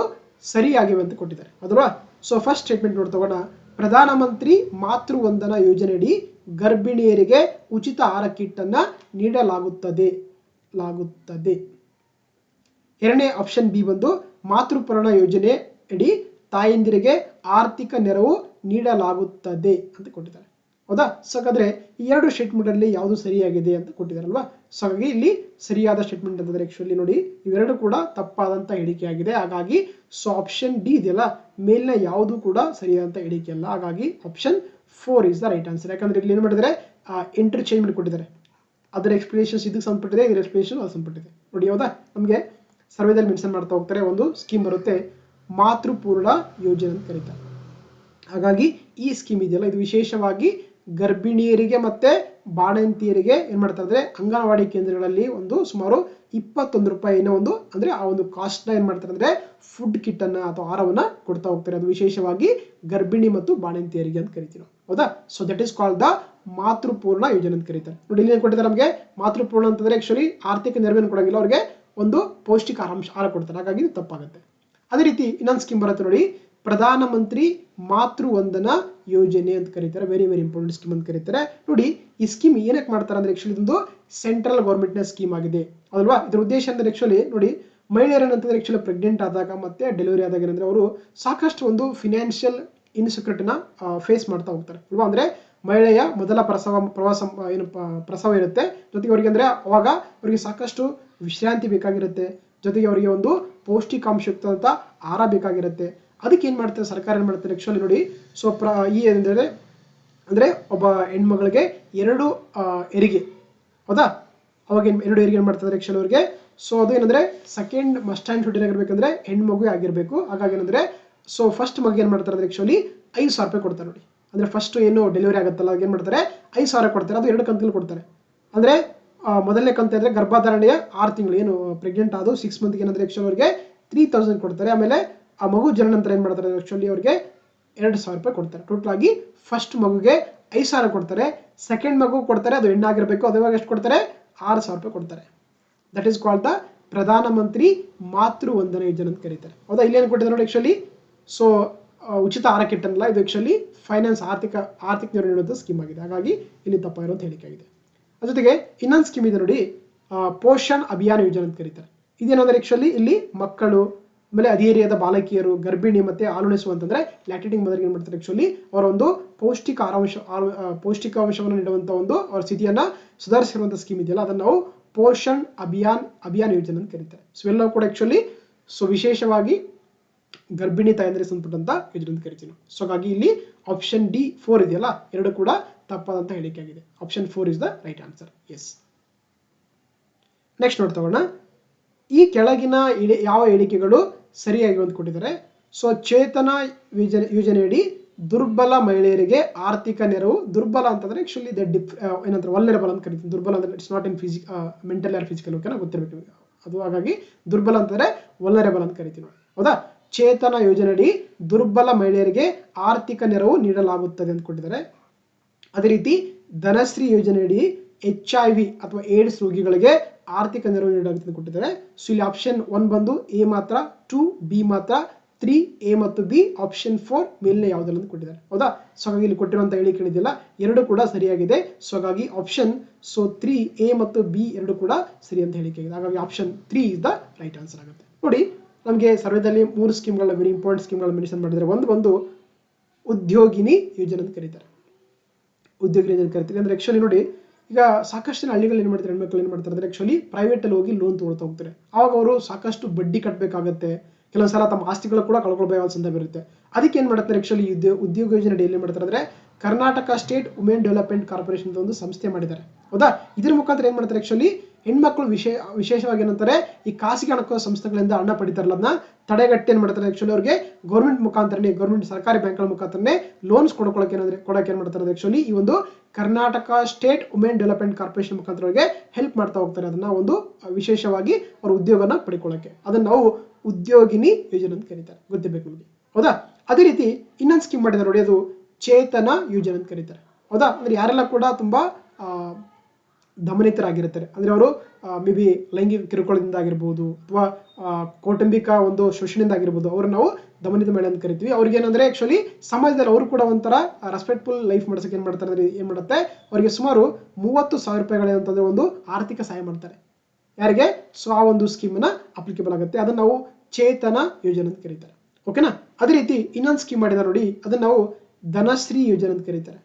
ಸರಿಯಾಗಿವೆ ಅಂತ ಕೊಟ್ಟಿದ್ದಾರೆ ಅದಲ್ವಾ. ಸೊ ಫಸ್ಟ್ ಸ್ಟೇಟ್ಮೆಂಟ್ ನೋಡಿ ತಗೋಣ. ಪ್ರಧಾನಮಂತ್ರಿ ಮಾತೃ ವಂದನಾ ಯೋಜನೆಯಡಿ ಗರ್ಭಿಣಿಯರಿಗೆ ಉಚಿತ ಆಹಾರ ಕಿಟ್ ಅನ್ನ ನೀಡಲಾಗುತ್ತದೆ. ಎರಡನೇ ಆಪ್ಷನ್ ಬಿ ಬಂದು ಮಾತೃಪೂರ್ಣ ಯೋಜನೆ ಅಡಿ ತಾಯಂದಿರಿಗೆ ಆರ್ಥಿಕ ನೆರವು ನೀಡಲಾಗುತ್ತದೆ ಅಂತ ಕೊಟ್ಟಿದ್ದಾರೆ. ಹೌದಾ. ಸೊ ಹಾಗಾದ್ರೆ ಈ ಎರಡು ಸ್ಟೇಟ್ಮೆಂಟ್ ಅಲ್ಲಿ ಯಾವುದು ಸರಿಯಾಗಿದೆ ಅಂತ ಕೊಟ್ಟಿದ್ದಾರಲ್ವಾ. ಸೊ ಹಾಗಾಗಿ ಇಲ್ಲಿ ಸರಿಯಾದ ಸ್ಟೇಟ್ಮೆಂಟ್ ಅಂತಂದ್ರೆ ಆಕ್ಚುಲಿ ನೋಡಿ ಇವೆರಡು ಕೂಡ ತಪ್ಪಾದಂತ ಹೇಳಿಕೆಯಾಗಿದೆ. ಹಾಗಾಗಿ ಸೊ ಆಪ್ಷನ್ ಡಿ ಇದೆಯಲ್ಲ ಮೇಲಿನ ಯಾವುದು ಕೂಡ ಸರಿಯಾದಂತ ಹೇಳಿಕೆ ಅಲ್ಲ. ಹಾಗಾಗಿ option 4 is the right answer. ಯಾಕಂದ್ರೆ ಇಲ್ಲಿ ಏನು ಮಾಡಿದರೆ ಇಂಟರ್ಚೇಂಜ್ ಮಾಡಿ ಕೊಟ್ಟಿದ್ದಾರೆ. ಅದರ ಎಕ್ಸ್ಪ್ಲನೇಷನ್ಸ್ ಇದಕ್ಕೆ ಸಂಬಂಧಪಟ್ಟಿದೆ, ಇದರ ಎಕ್ಸ್ಪ್ಲನೇಷನ್ ಅದು ಸಂಬಂಧಪಟ್ಟಿದೆ ನೋಡಿ. ಹೌದಾ. ನಮಗೆ ಸರ್ವೇದಲ್ಲಿ ಮೆನ್ಷನ್ ಮಾಡ್ತಾ ಹೋಗ್ತಾರೆ. ಒಂದು ಸ್ಕೀಮ್ ಬರುತ್ತೆ ಮಾತೃಪೂರ್ಣ ಯೋಜನೆ ಅಂತ ಕರೀತಾರೆ. ಹಾಗಾಗಿ ಈ ಸ್ಕೀಮ್ ಇದೆಯಲ್ಲ ಇದು ವಿಶೇಷವಾಗಿ ಗರ್ಭಿಣಿಯರಿಗೆ ಮತ್ತೆ ಬಾಣಂತಿಯರಿಗೆ ಏನ್ ಮಾಡ್ತಾರೆ ಅಂದ್ರೆ ಅಂಗನವಾಡಿ ಕೇಂದ್ರಗಳಲ್ಲಿ ಒಂದು ಸುಮಾರು 21 ರೂಪಾಯಿನ ಒಂದು ಅಂದ್ರೆ ಆ ಒಂದು ಕಾಸ್ಟ್ ನ ಏನ್ ಮಾಡ್ತಾರೆ ಅಂದ್ರೆ ಫುಡ್ ಕಿಟ್ ಅನ್ನ ಅಥವಾ ಆಹಾರವನ್ನ ಕೊಡ್ತಾ ಹೋಗ್ತಾರೆ. ಅದು ವಿಶೇಷವಾಗಿ ಗರ್ಭಿಣಿ ಮತ್ತು ಬಾಣಂತಿಯರಿಗೆ ಅಂತ ಕರಿತೀವಿ ನಾವು. ಹೌದಾ. So that is called the Mathrupoorna Yojane ಅಂತ ಕರೀತಾರೆ. ನೋಡಿ ಇಲ್ಲಿ ಏನ್ ಕೊಟ್ಟಿದ್ದಾರೆ ನಮಗೆ ಮಾತೃಪೂರ್ಣ ಅಂತಂದ್ರೆ ಆಕ್ಚುಲಿ ಆರ್ಥಿಕ ನೆರವೇನು ಕೊಡಂಗಿಲ್ಲ, ಅವ್ರಿಗೆ ಒಂದು ಪೌಷ್ಟಿಕ ಆಹಾರ ಕೊಡ್ತಾರೆ. ಹಾಗಾಗಿ ಇದು ತಪ್ಪಾಗುತ್ತೆ. ಅದೇ ರೀತಿ ಇನ್ನೊಂದು ಸ್ಕೀಮ್ ಬರುತ್ತೆ ನೋಡಿ, ಪ್ರಧಾನಮಂತ್ರಿ ಮಾತೃ ವಂದನಾ ಯೋಜನೆ ಅಂತ ಕರೀತಾರೆ. ವೆರಿ ವೆರಿ ಇಂಪಾರ್ಟೆಂಟ್ ಸ್ಕೀಮ್ ಅಂತ ಕರೀತಾರೆ. ನೋಡಿ ಈ ಸ್ಕೀಮ್ ಏನಕ್ಕೆ ಮಾಡ್ತಾರೆ ಅಂದ್ರೆ ಆಕ್ಚುಲಿ ಇದೊಂದು ಸೆಂಟ್ರಲ್ ಗೌರ್ಮೆಂಟ್ ನ ಸ್ಕೀಮ್ ಆಗಿದೆ ಅಲ್ವಾ. ಇದ್ರ ಉದ್ದೇಶ ಅಂದ್ರೆ ಆಕ್ಚುಲಿ ನೋಡಿ ಮಹಿಳೆಯರನ್ನಂತಂದ್ರೆ ಆಕ್ಚುಲಿ ಪ್ರೆಗ್ನೆಂಟ್ ಆದಾಗ ಮತ್ತೆ ಡೆಲಿವರಿ ಆದಾಗ ಏನಂದ್ರೆ ಅವರು ಸಾಕಷ್ಟು ಒಂದು ಫಿನಾನ್ಷಿಯಲ್ ಇನ್ಸೆಕ್ಯೂರಿಟಿನ ಫೇಸ್ ಮಾಡ್ತಾ ಹೋಗ್ತಾರೆ ಅಲ್ವಾ. ಅಂದ್ರೆ ಮಹಿಳೆಯ ಮೊದಲ ಪ್ರಸವ ಇರುತ್ತೆ. ಜೊತೆಗೆ ಅವರಿಗೆ ಅಂದ್ರೆ ಅವಾಗ ಅವರಿಗೆ ಸಾಕಷ್ಟು ವಿಶ್ರಾಂತಿ ಬೇಕಾಗಿರುತ್ತೆ. ಜೊತೆಗೆ ಅವರಿಗೆ ಒಂದು ಪೌಷ್ಟಿಕಾಂಶಯುಕ್ತ ಆಹಾರ ಬೇಕಾಗಿರುತ್ತೆ. ಅದಕ್ಕೆ ಏನ್ ಮಾಡ್ತಾರೆ ಸರ್ಕಾರ ಏನ್ ಮಾಡ್ತಾರೆ ಆಕ್ಚುಲಿ ನೋಡಿ. ಸೊ ಈ ಏನಂದ್ರೆ ಅಂದ್ರೆ ಒಬ್ಬ ಹೆಣ್ಮಗಳಿಗೆ 2 ಹೆರಿಗೆ. ಹೌದಾ. ಅವಾಗ 2 ಹೆರಿಗೆ ಏನ್ ಮಾಡ್ತಾರೆ ಆಕ್ಚುಲಿ ಅವ್ರಿಗೆ. ಸೊ ಅದು ಏನಂದ್ರೆ ಸೆಕೆಂಡ್ ಮಸ್ಟ್ ಅಂಡ್ ಶುಡ್ ಏನಾಗಿರ್ಬೇಕಂದ್ರೆ ಹೆಣ್ಮಗು ಆಗಿರ್ಬೇಕು. ಹಾಗಾಗಿ ಏನಂದ್ರೆ ಸೊ ಫಸ್ಟ್ ಮಗು ಏನ್ ಮಾಡ್ತಾರೆ ಅಂದ್ರೆ ಆಕ್ಚುಲಿ 5,000 ರೂಪಾಯಿ ಕೊಡ್ತಾರೆ ನೋಡಿ. ಅಂದ್ರೆ ಫಸ್ಟ್ ಏನು ಡೆಲಿವರಿ ಆಗುತ್ತಲ್ಲ ಅವಾಗ ಏನ್ ಮಾಡ್ತಾರೆ 5,000 ಕೊಡ್ತಾರೆ. ಅದು 2 ಕಂತಲ್ಲಿ ಕೊಡ್ತಾರೆ. ಅಂದ್ರೆ ಮೊದಲನೇ ಕಂತು ಅಂದ್ರೆ ಗರ್ಭಧಾರಣೆಯ 6 ತಿಂಗಳು ಏನು ಪ್ರೆಗ್ನೆಂಟ್ ಆದ 6 ಮಂತ್ಗೆ ಏನಂದ್ರೆ ಆಕ್ಚುಲಿ ಅವ್ರಿಗೆ 3,000 ಕೊಡ್ತಾರೆ. ಆಮೇಲೆ ಆ ಮಗು ಜನ ನಂತರ ಏನ್ ಮಾಡ್ತಾರೆ ಆಕ್ಚುಲಿ ಅವ್ರಿಗೆ 2,000 ರೂಪಾಯಿ ಕೊಡ್ತಾರೆ. ಟೋಟಲ್ ಆಗಿ ಫಸ್ಟ್ ಮಗುಗೆ 5,000 ಕೊಡ್ತಾರೆ. ಸೆಕೆಂಡ್ ಮಗು ಕೊಡ್ತಾರೆ, ಅದು ಹೆಣ್ಣಾಗಿರ್ಬೇಕು, ಅದುವಾಗ ಎಷ್ಟು ಕೊಡ್ತಾರೆ 6,000 ರೂಪಾಯಿ ಕೊಡ್ತಾರೆ. ದಟ್ ಈಸ್ ಕಾಲ್ಡ್ ದ ಪ್ರಧಾನಮಂತ್ರಿ ಮಾತೃ ವಂದನಾ ಯೋಜನೆ ಅಂತ ಕರೀತಾರೆ. ಹೌದಾ. ಇಲ್ಲಿ ಏನು ಕೊಟ್ಟಿದ್ದಾರೆ ನೋಡಿ ಆಕ್ಚುಲಿ. ಸೊ ಉಚಿತ ಆಹಾರ ಕಿಟ್ ಅನ್ನಲ್ಲ, ಇದು ಆಕ್ಚುಲಿ ಫೈನಾನ್ಸ್ ಆರ್ಥಿಕ ನೆರವು ನೀಡುವಂತ ಸ್ಕೀಮ್ ಆಗಿದೆ. ಹಾಗಾಗಿ ಇಲ್ಲಿ ತಪ್ಪಾಗಿರುವಂತ ಹೇಳಿಕೆ ಆಗಿದೆ. ಅದ್ರ ಜೊತೆಗೆ ಇನ್ನೊಂದು ಸ್ಕೀಮ್ ಇದೆ ನೋಡಿ, ಪೋಷಣ್ ಅಭಿಯಾನ ಯೋಜನೆ ಅಂತ ಕರೀತಾರೆ. ಇದೇನಂದ್ರೆ ಆಕ್ಚುಲಿ ಇಲ್ಲಿ ಮಕ್ಕಳು ಆಮೇಲೆ ಹದಿಹರೆಯದ ಬಾಲಕಿಯರು ಗರ್ಭಿಣಿ ಮತ್ತೆ ಹಾಲುಣಿಸುವಂತಂದ್ರೆ ಲ್ಯಾಕ್ಟೇಟಿಂಗ್ ಮದರ್ಗೆ ಏನ್ ಮಾಡ್ತಾರೆ ಆಕ್ಚುಲಿ ಅವರ ಒಂದು ಪೌಷ್ಟಿಕಾಂಶವನ್ನು ನೀಡುವಂತ ಒಂದು ಅವರ ಸ್ಥಿತಿಯನ್ನ ಸುಧಾರಿಸಿರುವಂತ ಸ್ಕೀಮ್ ಇದೆಯಲ್ಲ ಅದನ್ನ ನಾವು ಪೋಷಣ್ ಅಭಿಯಾನ ಯೋಜನೆ ಅಂತ ಕರೀತಾರೆ. ಸೊ ಎಲ್ಲವೂ ಕೂಡ ಆಕ್ಚುಲಿ ಸೊ ವಿಶೇಷವಾಗಿ ಗರ್ಭಿಣಿ ತಾಯಂದಿರಿಗೆ ಸಂಬಂಧಪಟ್ಟಂತ ಯೋಜನೆ ಅಂತ ಕರಿತೀವಿ. ಸೊ ಹಾಗಾಗಿ ಇಲ್ಲಿ ಆಪ್ಷನ್ ಡಿ 4 ಇದೆಯಲ್ಲ ಎರಡು ಕೂಡ ತಪ್ಪಾದಂತ ಹೇಳಿಕೆ ಆಗಿದೆ. Option 4 is the right answer. Yes. Next ನೋಡ್ತಗೋಣ. ಈ ಕೆಳಗಿನ ಯಾವ ಹೇಳಿಕೆಗಳು ಸರಿಯಾಗಿ ಅಂತ ಕೊಟ್ಟಿದ್ದಾರೆ. ಸೊ ಚೇತನ ಯೋಜನೆಯಡಿ ದುರ್ಬಲ ಮಹಿಳೆಯರಿಗೆ ಆರ್ಥಿಕ ನೆರವು. ದುರ್ಬಲ ಅಂತಂದ್ರೆ ಆಕ್ಚುಲಿ ಏನಂತಾರೆ ವಲ್ನರಬಲ್ ಅಂತ ಕರಿತೀವಿ. ದುರ್ಬಲ ಅಂದ್ರೆ it's not in mental or physical ಓಕೆನಾ ಗೊತ್ತಿರಬೇಕು ಅದು. ಹಾಗಾಗಿ ದುರ್ಬಲ ಅಂತಂದ್ರೆ ವಲ್ನರಬಲ್ ಅಂತ ಕರಿತೀವಿ. ಹೌದಾ. ಚೇತನ ಯೋಜನೆಯಡಿ ದುರ್ಬಲ ಮಹಿಳೆಯರಿಗೆ ಆರ್ಥಿಕ ನೆರವು ನೀಡಲಾಗುತ್ತದೆ ಅಂತ ಕೊಟ್ಟಿದ್ದಾರೆ. ಅದೇ ರೀತಿ ಧನಶ್ರೀ ಯೋಜನೆಯಡಿ HIV ಅಥವಾ ಏಡ್ಸ್ ರೋಗಿಗಳಿಗೆ ಆರ್ಥಿಕ ನೆರವು ನೀಡಲಾಗುತ್ತದೆ ಕೊಟ್ಟಿದ್ದಾರೆ. ಸೊ ಇಲ್ಲಿ ಆಪ್ಷನ್ 1 ಬಂದು ಎ ಮಾತ್ರ, 2 ಬಿ ಮಾತ್ರ, 3 ಎ ಮತ್ತು ಬಿ, ಆಪ್ಷನ್ 4 ಮೇಲ್ನೇ ಯಾವುದಲ್ಲ ಅಂತ ಕೊಟ್ಟಿದ್ದಾರೆ. ಹೌದಾ. ಸೊ ಹಾಗಾಗಿ ಇಲ್ಲಿ ಕೊಟ್ಟಿರುವಂತ ಹೇಳಿಕೆ ಇದೆಯಲ್ಲ ಎರಡು ಕೂಡ ಸರಿಯಾಗಿದೆ. ಸೊ ಹಾಗಾಗಿ ಆಪ್ಷನ್ 3 ಎ ಮತ್ತು ಬಿ ಎರಡು ಕೂಡ ಸರಿ ಅಂತ ಹೇಳಿಕೆ ಆಗಿದೆ. ಹಾಗಾಗಿ option 3 is the right answer ಆಗುತ್ತೆ. ನೋಡಿ ನಮಗೆ ಸರ್ವೇದಲ್ಲಿ 3 ಸ್ಕೀಮ್ಗಳ ವೆರಿ ಇಂಪಾರ್ಟೆಂಟ್ ಸ್ಕೀಮ್ಗಳ ಮೆನ್ಷನ್ ಮಾಡಿದರೆ ಒಂದು ಬಂದು ಉದ್ಯೋಗಿನಿ ಯೋಜನೆ ಅಂತ ಕರೀತಾರೆ. ಉದ್ಯೋಗಿನಿ ಯೋಜನೆ ಕರಿತೀವಿ ಅಂದ್ರೆ ಆಕ್ಚುಲಿ ನೋಡಿ ಈಗ ಸಾಕಷ್ಟು ಜನ ಹಳ್ಳಿಗಳು ಏನ್ ಮಾಡ್ತಾರೆ ಹೆಣ್ಮಕ್ಳು ಏನ್ ಮಾಡ್ತಾರೆ ಅಂದ್ರೆ ಆಕ್ಚುಲಿ ಪ್ರೈವೇಟ್ ಅಲ್ಲಿ ಹೋಗಿ ಲೋನ್ ತಗೊಳ್ತಾ ಹೋಗ್ತಾರೆ. ಅವಾಗ ಅವರು ಸಾಕಷ್ಟು ಬಡ್ಡಿ ಕಟ್ಟಬೇಕಾಗತ್ತೆ. ಕೆಲವೊಂದು ಸಲ ತಮ್ಮ ಆಸ್ತಿಗಳು ಕೂಡ ಕಳ್ಕೊಳ್ಬೇಕಾದ ಸಂದರ್ಭ ಇರುತ್ತೆ. ಅದಕ್ಕೆ ಏನ್ ಮಾಡ್ತಾರೆ ಆಕ್ಚುಲಿ ಉದ್ಯೋಗ ಯೋಜನೆ ಏನ್ ಮಾಡ್ತಾರೆ ಅಂದ್ರೆ Karnataka state women development corporation ಒಂದು ಸಂಸ್ಥೆ ಮಾಡಿದ್ದಾರೆ. ಹೌದಾ. ಇದ್ರ ಮುಖಾಂತರ ಏನ್ ಮಾಡ್ತಾರೆ ಆಕ್ಚುಲಿ ಹೆಣ್ಮಕ್ಳು ವಿಶೇಷವಾಗಿ ಏನಂತಾರೆ ಈ ಖಾಸಗಿ ಹಣಕಾಸು ಸಂಸ್ಥೆಗಳಿಂದ ಹಣ ಪಡಿತಾರಲ್ಲ ಅದನ್ನ ತಡೆಗಟ್ಟಿ ಏನ್ ಮಾಡ್ತಾರೆ ಆಕ್ಚುಲಿ ಅವ್ರಿಗೆ ಗೌರ್ಮೆಂಟ್ ಮುಖಾಂತರನೇ ಗೌರ್ಮೆಂಟ್ ಸರ್ಕಾರಿ ಬ್ಯಾಂಕ್ಗಳ ಮುಖಾಂತರನೇ ಲೋನ್ಸ್ ಕೊಡಕ್ಕೆ ಏನ್ ಮಾಡ್ತಾರೆ ಆಕ್ಚುಲಿ ಈ ಒಂದು Karnataka state women development corporation ಮುಖಾಂತರ ಅವರಿಗೆ ಹೆಲ್ಪ್ ಮಾಡ್ತಾ ಹೋಗ್ತಾರೆ. ಅದನ್ನ ಒಂದು ವಿಶೇಷವಾಗಿ ಅವ್ರ ಉದ್ಯೋಗನ ಪಡ್ಕೊಳ್ಳಕ್ಕೆ ಅದನ್ನ ನಾವು ಉದ್ಯೋಗಿನಿ ಯೋಜನೆ ಅಂತ ಕರೀತಾರೆ. ಗೊತ್ತಿರ್ಬೇಕು ನಿಮಗೆ. ಹೌದಾ. ಅದೇ ರೀತಿ ಇನ್ನೊಂದು ಸ್ಕೀಮ್ ಮಾಡಿದ್ದಾರೆ ನೋಡಿ, ಅದು ಚೇತನ ಯೋಜನೆ ಅಂತ ಕರೀತಾರೆ. ಹೌದಾ, ಅಂದ್ರೆ ಯಾರೆಲ್ಲ ಕೂಡ ತುಂಬಾ ದಮನಿತರಾಗಿರ್ತಾರೆ, ಅಂದ್ರೆ ಅವರು ಮೇ ಬಿ ಲೈಂಗಿಕ ಕಿರುಕುಳದಿಂದ ಆಗಿರ್ಬೋದು ಅಥವಾ ಕೌಟುಂಬಿಕ ಒಂದು ಶೋಷಣೆಯಿಂದ ಆಗಿರ್ಬೋದು, ಅವ್ರು ನಾವು ದಮನಿತ ಮಹಿಳೆ ಅಂತ ಕರಿತೀವಿ. ಅವ್ರಿಗೆ ಏನಂದ್ರೆ ಆಕ್ಚುಲಿ ಸಮಾಜದಲ್ಲಿ ಅವರು ಕೂಡ ಒಂಥರ ರೆಸ್ಪೆಕ್ಟ್ಫುಲ್ ಲೈಫ್ ಮಾಡ್ಸಕ್ಕೆ ಏನ್ ಮಾಡ್ತಾರೆ ಅಂದ್ರೆ ಏನ್ ಮಾಡುತ್ತೆ, ಅವರಿಗೆ ಸುಮಾರು 30,000 ರೂಪಾಯಿಗಳಂತಂದ್ರೆ ಒಂದು ಆರ್ಥಿಕ ಸಹಾಯ ಮಾಡ್ತಾರೆ. ಯಾರಿಗೆ? ಸೊ ಆ ಒಂದು ಸ್ಕೀಮ್ ನ ಅಪ್ಲಿಕೇಬಲ್ ಆಗುತ್ತೆ. ಅದನ್ನ ನಾವು ಚೇತನ ಯೋಜನೆ ಅಂತ ಕರೀತಾರೆ. ಓಕೆನಾ. ಅದೇ ರೀತಿ ಇನ್ನೊಂದು ಸ್ಕೀಮ್ ಮಾಡಿದ್ದಾರೆ ನೋಡಿ, ಅದನ್ನ ನಾವು ಧನಶ್ರೀ ಯೋಜನೆ ಅಂತ ಕರೀತಾರೆ.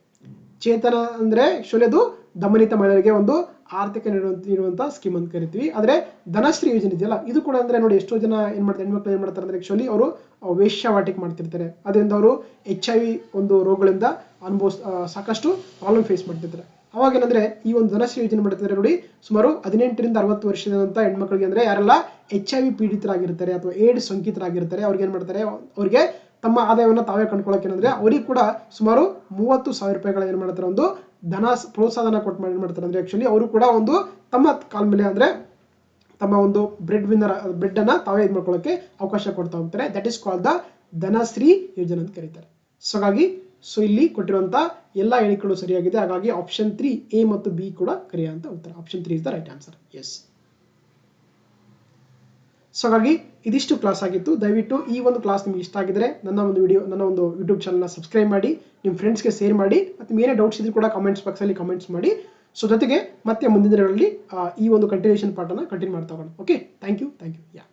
ಚೇತನ ಅಂದ್ರೆ ಆಕ್ಚುಲಿ ಅದು ದಮನಿತ ಮಹಿಳೆಯರಿಗೆ ಒಂದು ಆರ್ಥಿಕ ನೀಡುವಂತ ಸ್ಕೀಮ್ ಅಂತ ಕರಿತೀವಿ. ಆದ್ರೆ ಧನಶ್ರೀ ಯೋಜನೆ ಇದೆಯಲ್ಲ, ಇದು ಕೂಡ ಅಂದ್ರೆ ನೋಡಿ ಎಷ್ಟೋ ಜನ ಏನ್ ಮಾಡ್ತಾರೆ, ಹೆಣ್ಮಕ್ಳು ಏನ್ ಮಾಡ್ತಾರೆ ಅಂದ್ರೆ ಆಕ್ಚುಲಿ ಅವರು ವೇಶ್ಯಾವಾಟಿಕೆ ಮಾಡ್ತಿರ್ತಾರೆ. ಅದರಿಂದ ಅವರು HIV ಒಂದು ರೋಗಗಳಿಂದ ಸಾಕಷ್ಟು ಪ್ರಾಬ್ಲಮ್ ಫೇಸ್ ಮಾಡ್ತಿರ್ತಾರೆ. ಅವಾಗ ಏನಂದ್ರೆ ಈ ಒಂದು ಧನಶ್ರೀ ಯೋಜನೆ ಮಾಡ್ತಿದ್ದಾರೆ ನೋಡಿ, ಸುಮಾರು 18 ರಿಂದ 60 ವರ್ಷದಂತ ಹೆಣ್ಮಕ್ಳಿಗೆ ಅಂದ್ರೆ ಯಾರೆಲ್ಲ HIV ಪೀಡಿತರಾಗಿರ್ತಾರೆ ಅಥವಾ ಏಡ್ಸ್ ಸೋಂಕಿತರಾಗಿರ್ತಾರೆ, ಅವ್ರಿಗೆ ಏನ್ ಮಾಡ್ತಾರೆ, ಅವ್ರಿಗೆ ತಮ್ಮ ಆದಾಯವನ್ನು ತಾವೇ ಕಂಡುಕೊಳ್ಳೋಕೆ ಏನಂದ್ರೆ ಅವ್ರಿಗೆ ಕೂಡ ಸುಮಾರು 30,000 ರೂಪಾಯಿಗಳ ಏನ್ ಮಾಡ್ತಾರೆ, ಒಂದು ಪ್ರೋತ್ಸಾಹನ ಕೊಟ್ಟು ಏನ್ ಮಾಡ್ತಾರೆ ಅಂದ್ರೆ ಆಕ್ಚುಲಿ ಅವರು ಕೂಡ ಒಂದು ತಮ್ಮ ಕಾಲ ಮೇಲೆ ಅಂದ್ರೆ ತಮ್ಮ ಒಂದು ಬ್ರೆಡ್ ಅನ್ನ ತಾವೇ ಇದು ಮಾಡ್ಕೊಳ್ಳೋಕೆ ಅವಕಾಶ ಕೊಡ್ತಾ ಹೋಗ್ತಾರೆ. That is called the Dhanashree ಯೋಜನೆ ಅಂತ ಕರೀತಾರೆ. ಸೊ ಹಾಗಾಗಿ ಇಲ್ಲಿ ಕೊಟ್ಟಿರುವಂತ ಎಲ್ಲಾ ಹೇಳಿಕೆಗಳು ಸರಿಯಾಗಿದೆ. ಹಾಗಾಗಿ ಆಪ್ಷನ್ 3 A ಮತ್ತು B ಕೂಡ ಕರೆಯುವಂತ ಉತ್ತರ. Option 3 is the right answer. Yes. So ಹಾಗಾಗಿ ಇದಿಷ್ಟು ಕ್ಲಾಸ್ ಆಗಿತ್ತು. ದಯವಿಟ್ಟು ಈ ಒಂದು ಕ್ಲಾಸ್ ನಿಮ್ಗೆ ಇಷ್ಟ ಆಗಿದ್ರೆ ನನ್ನ ಒಂದು ಯೂಟ್ಯೂಬ್ ಚಾನಲ್ನ ಸಬ್ಸ್ಕ್ರೈಬ್ ಮಾಡಿ, ನಿಮ್ಮ ಫ್ರೆಂಡ್ಸ್ಗೆ ಶೇರ್ ಮಾಡಿ, ಮತ್ತು ಏನೇ ಡೌಟ್ಸ್ ಇದ್ರೂ ಕೂಡ ಕಾಮೆಂಟ್ಸ್ ಬಾಕ್ಸಲ್ಲಿ ಕಮೆಂಟ್ಸ್ ಮಾಡಿ. ಸೊ ಜೊತೆಗೆ ಮತ್ತೆ ಮುಂದಿನ ದಿನಗಳಲ್ಲಿ ಈ ಒಂದು ಕಂಟಿನ್ಯೂಷನ್ ಪಾರ್ಟನ್ನು ಕಂಟಿನ್ಯೂ ಮಾಡ್ತಾ ಹೋಗೋಣ. Okay, thank you. ಯಾ.